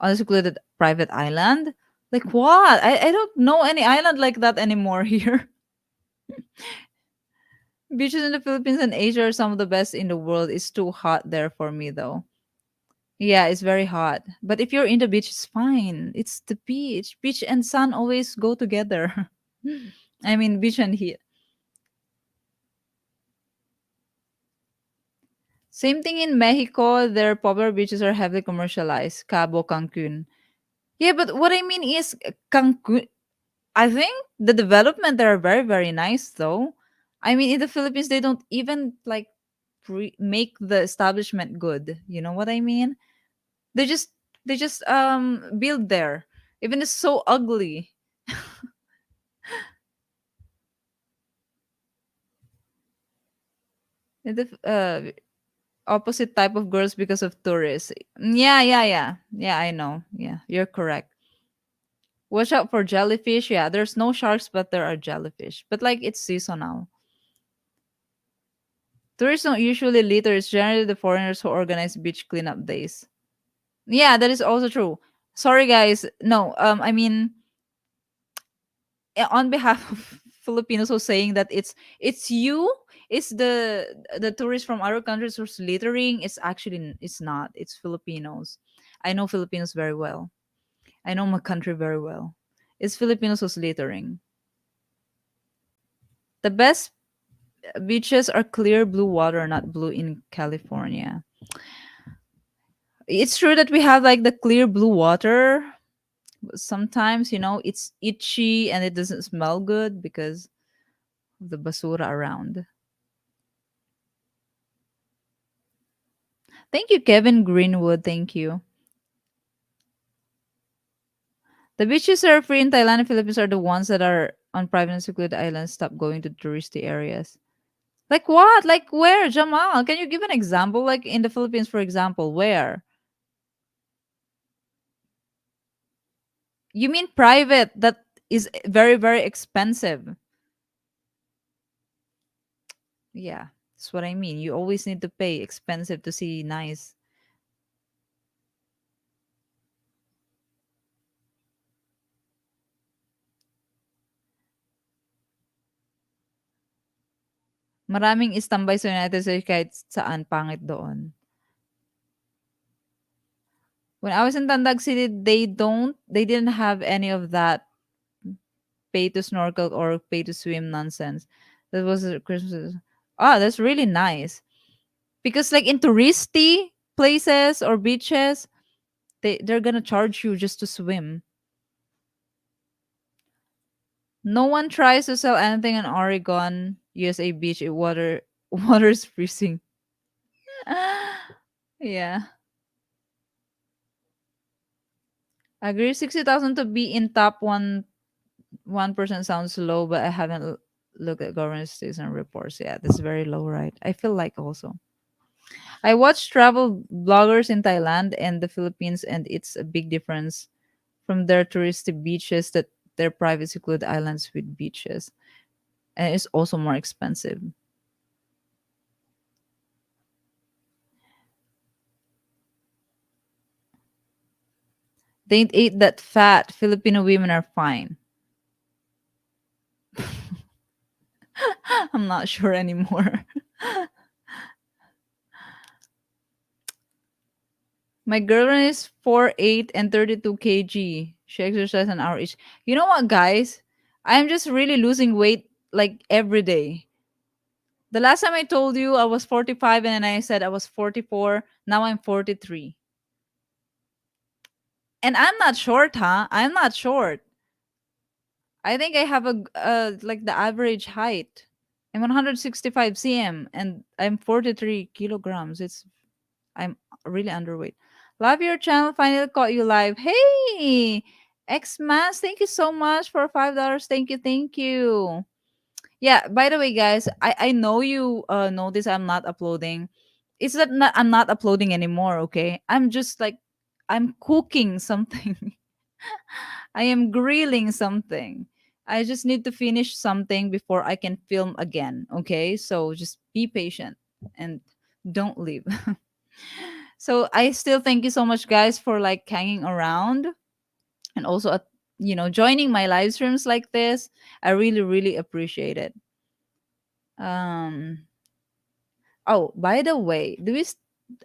unsecluded private island. Like what? I don't know any island like that anymore here. Beaches in the Philippines and Asia are some of the best in the world. It's too hot there for me though. Yeah, it's very hot. But if you're in the beach, it's fine. It's the beach. Beach and sun always go together. I mean, beach and heat. Same thing in Mexico. Their popular beaches are heavily commercialized. Cabo, Cancun. Yeah, but what I mean is Cancun. I think the development there are very, very nice though. I mean, in the Philippines, they don't even like make the establishment good. You know what I mean? They just build there. Even it's so ugly. The opposite type of girls because of tourists. Yeah, yeah, yeah. Yeah, I know. Yeah, you're correct. Watch out for jellyfish. Yeah, there's no sharks, but there are jellyfish. But like it's seasonal. Tourists don't usually litter. It's generally the foreigners who organize beach cleanup days. Yeah, that is also true. Sorry, guys. No, I mean, on behalf of Filipinos who saying that it's you, it's the tourists from other countries who's littering. It's actually it's not. It's Filipinos. I know Filipinos very well. I know my country very well. It's Filipinos who's littering. The best beaches are clear blue water, not blue in California. It's true that we have like the clear blue water. But sometimes, it's itchy and it doesn't smell good because of the basura around. Thank you, Kevin Greenwood. Thank you. The beaches that are free in Thailand and Philippines are the ones that are on private and secluded islands. Stop going to touristy areas. Like what? Like where, Jamal? Can you give an example? Like in the Philippines, for example, where? You mean private that is very, very expensive. Yeah, that's what I mean. You always need to pay expensive to see nice. Maraming istambay sa United States kahit saan, pangit doon. When I was in Tandag City, they didn't have any of that pay to snorkel or pay to swim nonsense. That was a Christmas. Ah, that's really nice. Because like in touristy places or beaches, they're gonna charge you just to swim. No one tries to sell anything in Oregon, USA beach. Water's freezing. Yeah. Agree 60,000 to be in top 1% sounds low, but I haven't looked at government station reports yet. That's very low, right? I feel like also. I watch travel bloggers in Thailand and the Philippines, and it's a big difference from their touristy beaches that their private secluded islands with beaches. And it's also more expensive. They ain't ate that fat. Filipino women are fine. I'm not sure anymore. My girlfriend is 4'8" and 32 kg. She exercises an hour each. You know what, guys? I'm just really losing weight like every day. The last time I told you I was 45 and then I said I was 44. Now I'm 43. And I'm not short, huh? I'm not short. I think I have like the average height. I'm 165 cm and I'm 43 kilograms. I'm really underweight. Love your channel. Finally caught you live. Hey, X Mass, thank you so much for $5. Thank you, thank you. Yeah. By the way, guys, I know you notice I'm not uploading. It's that I'm not uploading anymore. Okay, I'm just like I'm cooking something. I am grilling something. I just need to finish something before I can film again. Okay, so just be patient and don't leave. So I still thank you so much, guys, for like hanging around and also joining my live streams like this. I really really appreciate it. Um. Oh, by the way,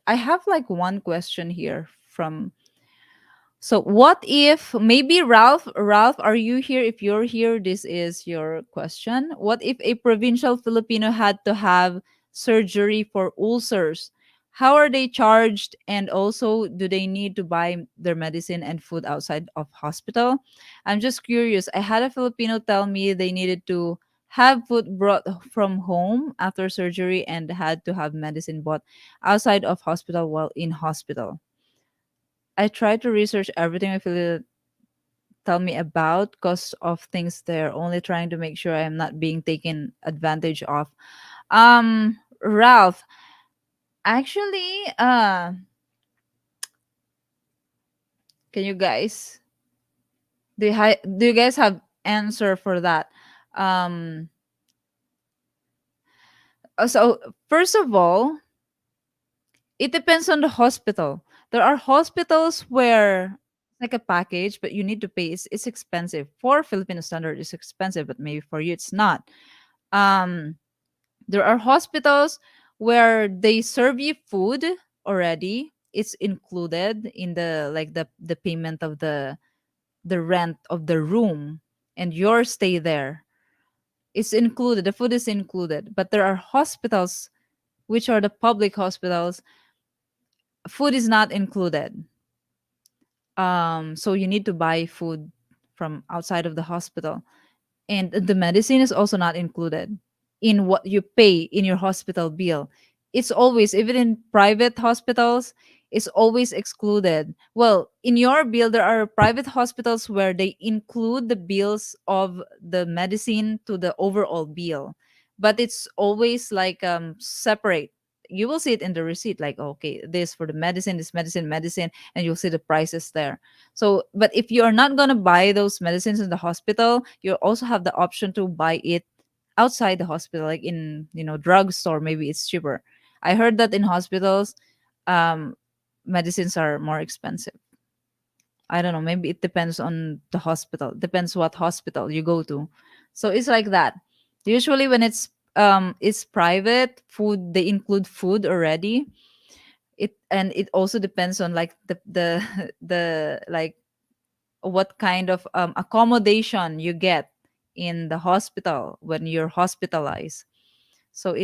I have like one question here from. So what if maybe Ralph, are you here? If you're here, this is your question. What if a provincial Filipino had to have surgery for ulcers? How are they charged? And also, do they need to buy their medicine and food outside of hospital? I'm just curious. I had a Filipino tell me they needed to have food brought from home after surgery and had to have medicine bought outside of hospital while in hospital. I try to research everything I feel tell me about because of things they're only trying to make sure I'm not being taken advantage of. Ralph, actually, can you guys do you guys have answer for that? Um, so first of all, it depends on the hospital. There are hospitals where like a package, but you need to pay. It's expensive for Filipino standard. It's expensive, but maybe for you it's not. Um, there are hospitals where they serve you food already. It's included in the payment of the rent of the room and your stay there. It's included. The food is included. But there are hospitals which are the public hospitals. Food is not included. So you need to buy food from outside of the hospital. And the medicine is also not included in what you pay in your hospital bill. It's always, even in private hospitals, it's always excluded. Well, in your bill, there are private hospitals where they include the bills of the medicine to the overall bill, but it's always like separate. You will see it in the receipt, like, okay, this for the medicine, this medicine, medicine, and you'll see the prices there. So, but if you are not going to buy those medicines in the hospital, you also have the option to buy it outside the hospital, like in, drugstore. Maybe it's cheaper. I heard that in hospitals, um, medicines are more expensive. I don't know. Maybe it depends on the hospital. Depends what hospital you go to. So it's like that. Usually, when it's is private food, they include food already. It also depends on like the the like what kind of accommodation you get in the hospital when you're hospitalized. So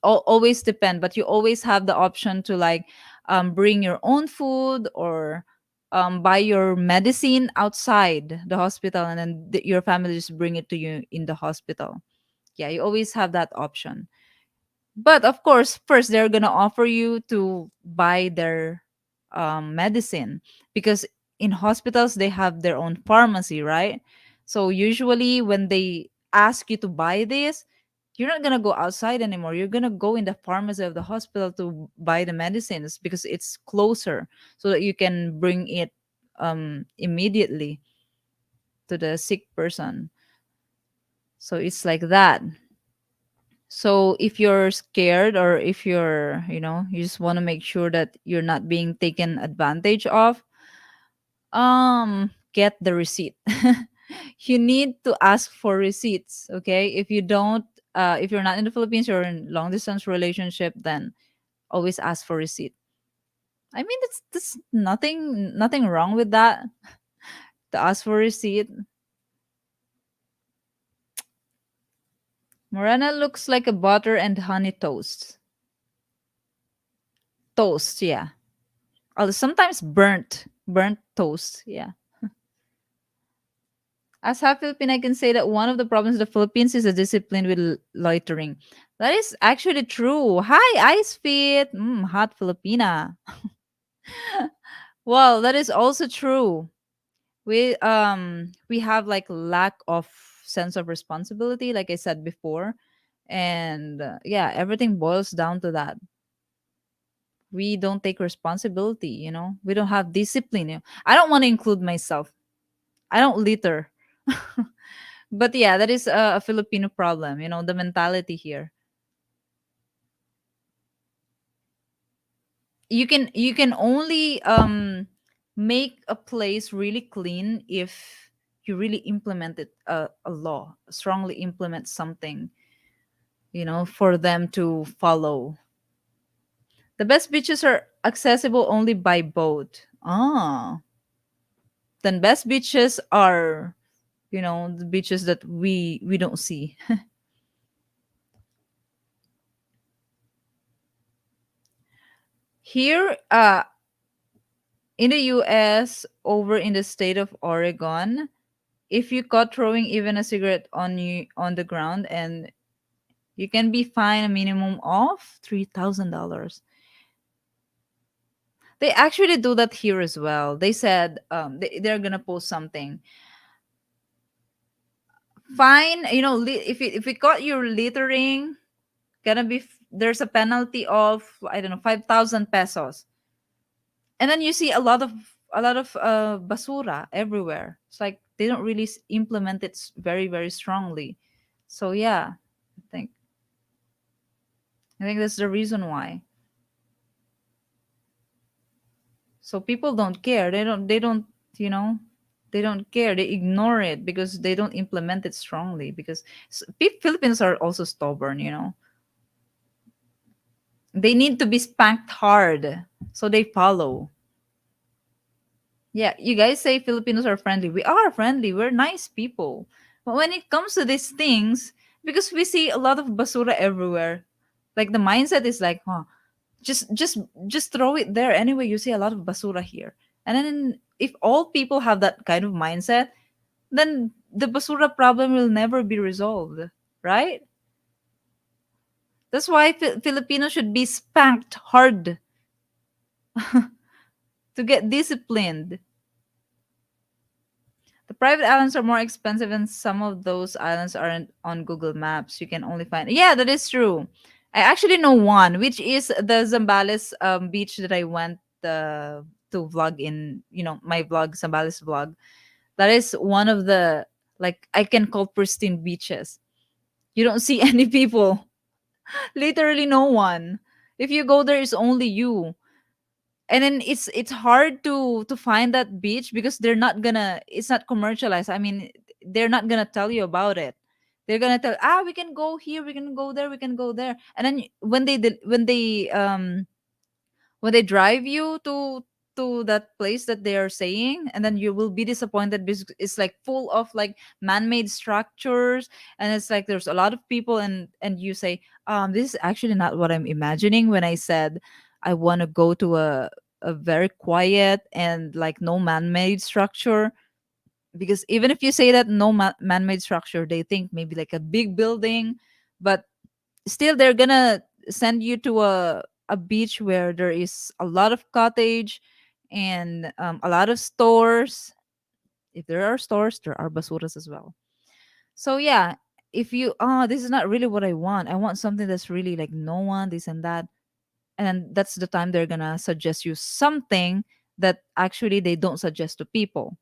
always depend, but you always have the option to like bring your own food, or buy your medicine outside the hospital, and then your family just bring it to you in the hospital. Yeah, you always have that option. But of course, first they're gonna offer you to buy their medicine, because in hospitals they have their own pharmacy, right? So usually when they ask you to buy this, you're not gonna go outside anymore. You're gonna go in the pharmacy of the hospital to buy the medicines, because it's closer, so that you can bring it immediately to the sick person. So it's like that. So if you're scared, or if you're, you just want to make sure that you're not being taken advantage of, get the receipt. You need to ask for receipts, okay? If you don't, if you're not in the Philippines, you're in long distance relationship, then always ask for receipt. I mean, that's nothing wrong with that, to ask for receipt. Morena looks like a butter and honey toast. Toast, yeah. Although sometimes burnt toast. Yeah. As half Philippine, I can say that one of the problems of the Philippines is the discipline with loitering. That is actually true. Hi, Ice Fit. Hot Filipina. Well, that is also true. We have like lack of sense of responsibility, like I said before, and yeah, everything boils down to that. We don't take responsibility. We don't have discipline. I don't want to include myself. I don't litter. But yeah, that is a Filipino problem, the mentality here. You can only make a place really clean if you really implement it, a law, strongly implement something, for them to follow. The best beaches are accessible only by boat. Then best beaches are, the beaches that we don't see. Here, in the US, over in the state of Oregon, if you caught throwing even a cigarette on the ground, and you can be fined a minimum of $3,000. They actually do that here as well. They said they're gonna post something. Fine, if we caught you littering, gonna be there's a penalty of, I don't know, 5,000 pesos. And then you see a lot of basura everywhere. It's like they don't really implement it very very strongly. So yeah, think I think that's the reason why. So people don't care. They don't you know they don't care. They ignore it because they don't implement it strongly, because Philippines are also stubborn. They need to be spanked hard so they follow. Yeah, you guys say Filipinos are friendly. We are friendly. We're nice people. But when it comes to these things, because we see a lot of basura everywhere, like the mindset is like, just throw it there. Anyway, you see a lot of basura here. And then if all people have that kind of mindset, then the basura problem will never be resolved, right? That's why Filipinos should be spanked hard to get disciplined. The private islands are more expensive, and some of those islands aren't on Google Maps. You can only find. Yeah, that is true. I actually know one, which is the Zambales beach that I went to vlog in. My vlog, Zambales vlog. That is one of the, like, I can call pristine beaches. You don't see any people. Literally no one. If you go there, it's only you. And then it's hard to find that beach, because it's not commercialized. I mean, they're not gonna tell you about it. They're gonna tell, we can go here, we can go there, we can go there. And then when they drive you to that place that they are saying, and then you will be disappointed because it's like full of like man-made structures, and it's like there's a lot of people, and you say, this is actually not what I'm imagining when I said I want to go to a very quiet and like no man-made structure. Because even if you say that no man-made structure, they think maybe like a big building, but still they're gonna send you to a beach where there is a lot of cottage and a lot of stores. If there are stores, there are basuras as well. So yeah, if you, this is not really what I want something that's really like no one, this and that. And that's the time they're gonna suggest you something that actually they don't suggest to people.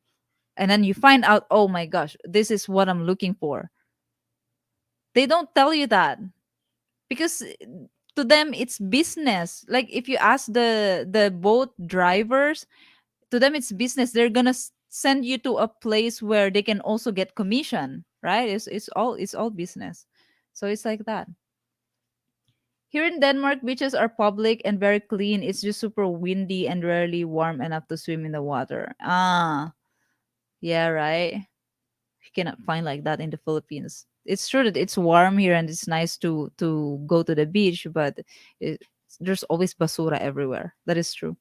And then you find out, oh my gosh, this is what I'm looking for. They don't tell you that because to them it's business. Like if you ask the boat drivers, to them it's business. They're gonna send you to a place where they can also get commission, right? It's all business. So it's like that. Here in Denmark, beaches are public and very clean. It's just super windy and rarely warm enough to swim in the water. Yeah, right. You cannot find like that in the Philippines. It's true that it's warm here and it's nice to go to the beach, but it, there's always basura everywhere. That is true.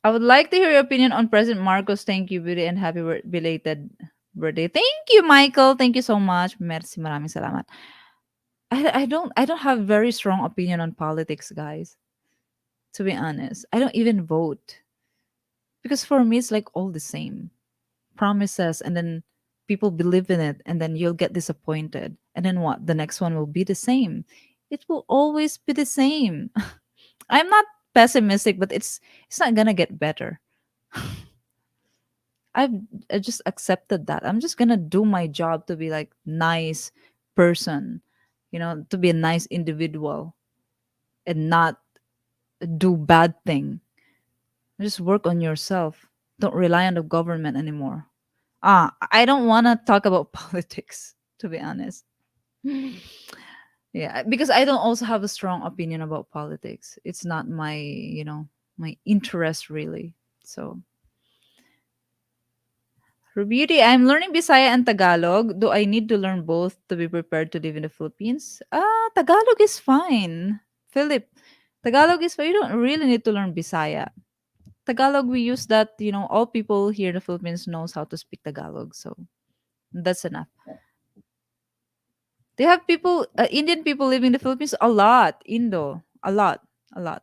I would like to hear your opinion on President Marcos. Thank you, Beauty, and happy belated birthday. Thank you, Michael. Thank you so much. Merci, maraming salamat. I don't have very strong opinion on politics, guys. To be honest, I don't even vote because for me it's like all the same promises, and then people believe in it, and then you'll get disappointed, and then what, the next one will be the same. It will always be the same. I'm not pessimistic, but it's not gonna get better. i've I just accepted that I'm just gonna do my job to be like nice person, to be a nice individual and not do bad thing. Just work on yourself. Don't rely on the government anymore. I don't want to talk about politics, to be honest. Yeah, because I don't also have a strong opinion about politics. It's not my interest really. So, for beauty, I'm learning Bisaya and Tagalog. Do I need to learn both to be prepared to live in the Philippines? Tagalog is fine. Philip, Tagalog is fine. You don't really need to learn Bisaya. Tagalog, we use that, all people here in the Philippines knows how to speak Tagalog. So, that's enough. They have people, Indian people living in the Philippines a lot. Indo, a lot, a lot.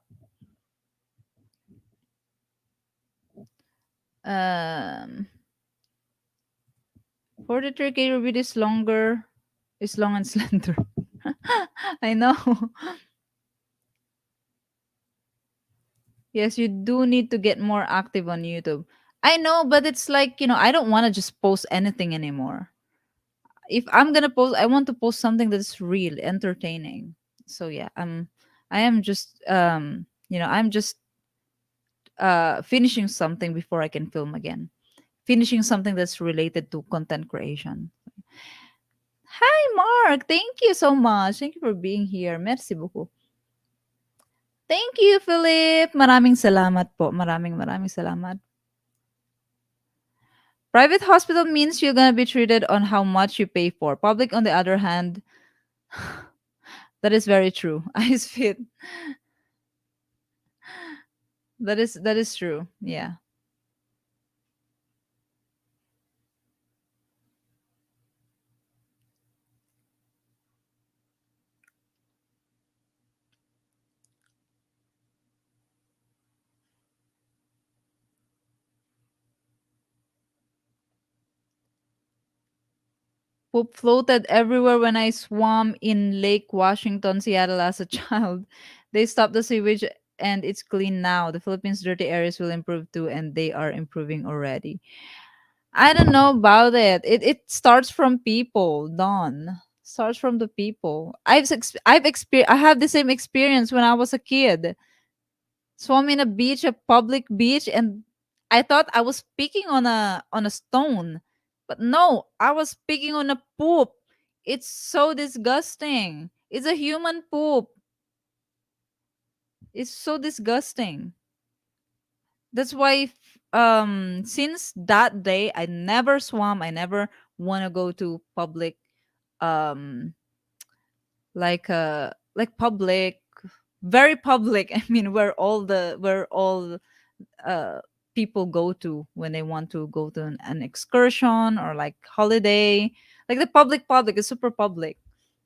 Um, 43K Rubid is longer, is long and slender. I know. Yes, you do need to get more active on YouTube. I know, but it's like, I don't want to just post anything anymore. If I'm gonna post, I want to post something that's real, entertaining. So yeah, I am just I'm just finishing something before I can film again. Finishing something that's related to content creation. Hi, Mark. Thank you so much. Thank you for being here. Merci beaucoup. Thank you, Philip. Maraming salamat po. Maraming maraming salamat. Private hospital means you're gonna be treated on how much you pay for. Public, on the other hand, that is very true. Ice fit. That is true. Yeah. Poop floated everywhere when I swam in Lake Washington, Seattle as a child. They stopped the sewage and it's clean now. The Philippines' dirty areas will improve too, and they are improving already. I don't know about it. It starts from people, Don. Starts from the people. I have the same experience when I was a kid. Swam in a beach, a public beach, and I thought I was picking on a stone, but no, I was picking on a poop. It's so disgusting. It's a human poop. It's so disgusting. That's why since that day I never swam. I never want to go to public um like public, very public. I mean, where all uh people go to when they want to go to an excursion or like holiday. Like the public is super public,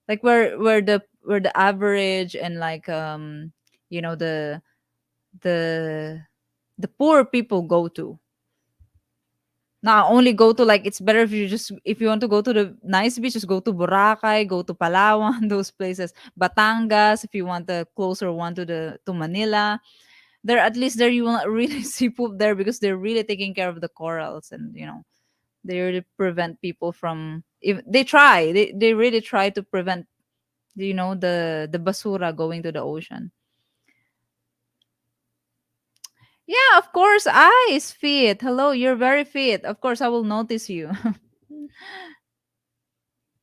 like where the average and like you know the the poor people go to. Not only go to, like, it's better if you just, if you want to go to the nice beach, just go to Boracay, go to Palawan, those places. Batangas, if you want the closer one to Manila. There, at least there you will not really see poop there, because they're really taking care of the corals, and they really prevent people from, if they really try to prevent the basura going to the ocean. Yeah, of course, eyes fit. Hello, you're very fit. Of course, I will notice you.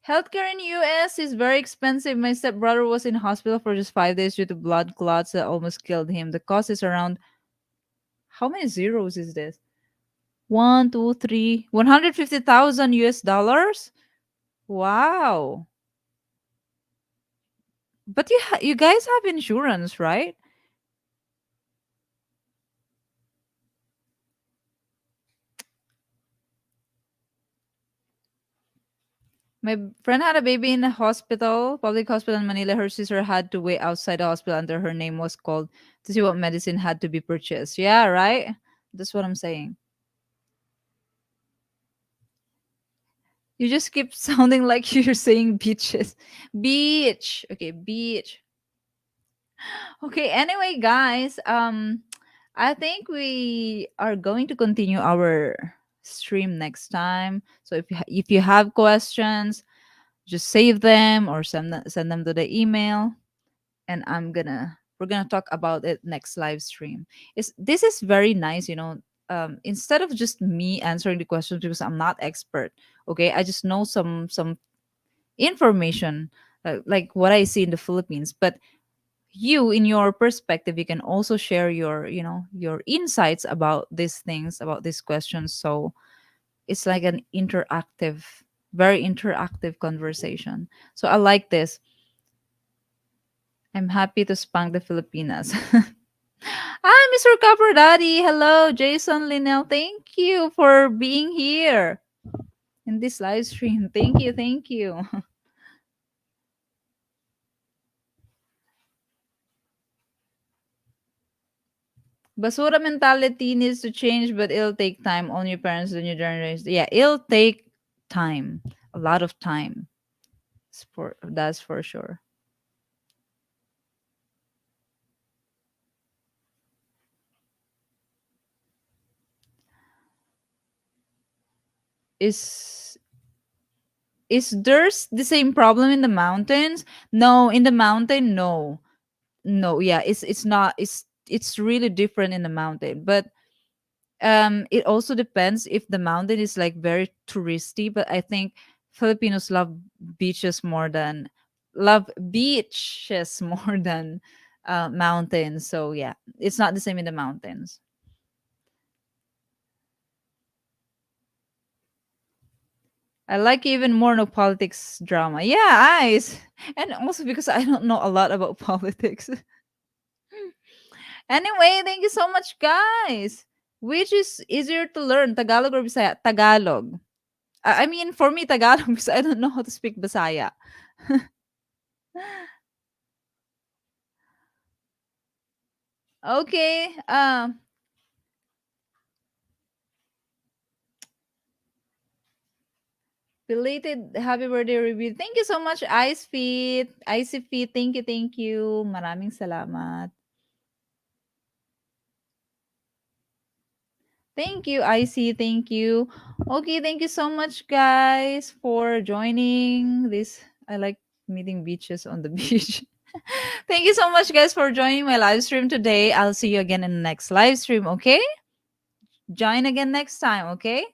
Healthcare in US is very expensive. My stepbrother was in hospital for just 5 days due to blood clots that almost killed him. The cost is around, how many zeros is this? One, two, three, 150,000 US dollars. Wow. But you guys have insurance, right? My friend had a baby in a hospital, public hospital in Manila. Her sister had to wait outside the hospital until her name was called to see what medicine had to be purchased. Yeah, right? That's what I'm saying. You just keep sounding like you're saying beaches. Beach. Okay, beach. Okay, anyway, guys, I think we are going to continue our stream next time. So if you have questions, just save them or send them to the email, and we're gonna talk about it next live stream. This is very nice, instead of just me answering the questions, because I'm not expert. Okay, I just know some information, like what I see in the Philippines. But you, in your perspective, you can also share your insights about these things, about these questions. So it's like an interactive, very interactive conversation. So I like this. I'm happy to spank the Filipinas. Hi, Mr. Copper Daddy. Hello, Jason Linnell. Thank you for being here in this live stream. Thank you. Thank you. Basura mentality needs to change, but it'll take time. Only your parents, the new generation. Yeah, it'll take time. A lot of time. That's for sure. Is is there's the same problem in the mountains? No, in the mountain, no. No, yeah, it's not, it's really different in the mountain. But it also depends if the mountain is like very touristy. But I think Filipinos beaches more than love beaches more than mountains. So yeah, it's not the same in the mountains. I like even more no politics drama. Yeah, eyes. And also because I don't know a lot about politics. Anyway, thank you so much, guys. Which is easier to learn, Tagalog or Bisaya? Tagalog. I mean, for me, Tagalog, because I don't know how to speak Bisaya. Okay. Belated happy birthday review. Thank you so much, Ice Feet. Icy Feet, thank you, thank you. Maraming salamat. Thank you, Icy. Thank you. Okay, thank you so much, guys, for joining this. I like meeting beaches on the beach. Thank you so much, guys, for joining my live stream today. I'll see you again in the next live stream, okay? Join again next time, okay?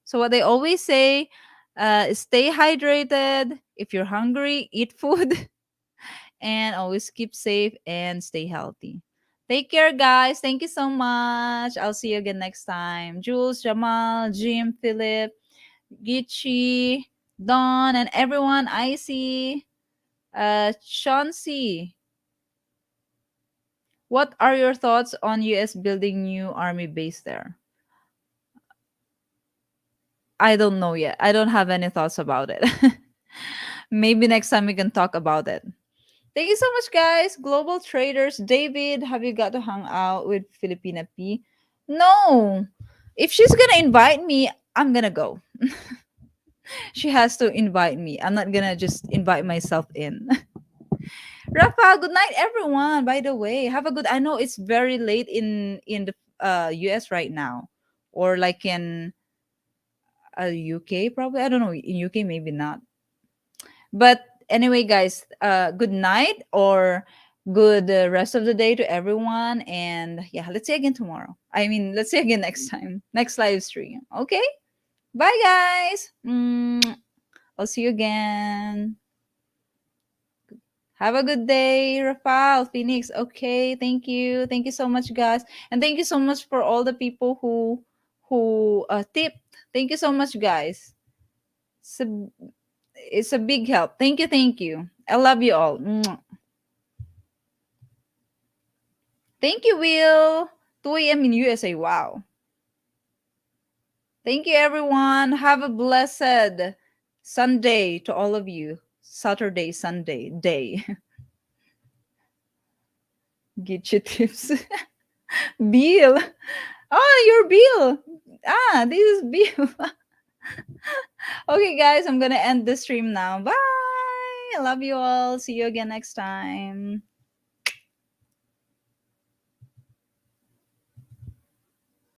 So what they always say, stay hydrated. If you're hungry, eat food, and always keep safe and stay healthy. Take care, guys. Thank you so much. I'll see you again next time. Jules, Jamal, Jim, Philip, Gichi, Don, and everyone I see. Chauncey, what are your thoughts on US building new army base there? I don't know yet. I don't have any thoughts about it. Maybe next time we can talk about it. Thank you so much, guys. Global traders. David, have you got to hang out with Filipina P? No. If she's gonna invite me, I'm gonna go. She has to invite me. I'm not gonna just invite myself in. Rafa, good night, everyone. By the way, have a good. I know it's very late in the US right now, or like in UK probably. I don't know. In UK maybe not. But anyway, guys, good night or good rest of the day to everyone. And yeah, let's see again tomorrow. I mean, let's see again next time, next live stream. Okay. Bye, guys. I'll see you again. Have a good day, Rafal, Phoenix. Okay, thank you. Thank you so much, guys. And thank you so much for all the people who tipped. Thank you so much, guys. It's a, it's a big help. Thank you, thank you. I love you all. Mwah. Thank you, Will. 2 a.m. in USA. Wow. Thank you, everyone. Have a blessed Sunday to all of you. Saturday, Sunday day. Get your tips. Bill. Oh, you're Bill. Ah, this is Bill. Okay, guys, I'm gonna end the stream now. Bye. I love you all. See you again next time.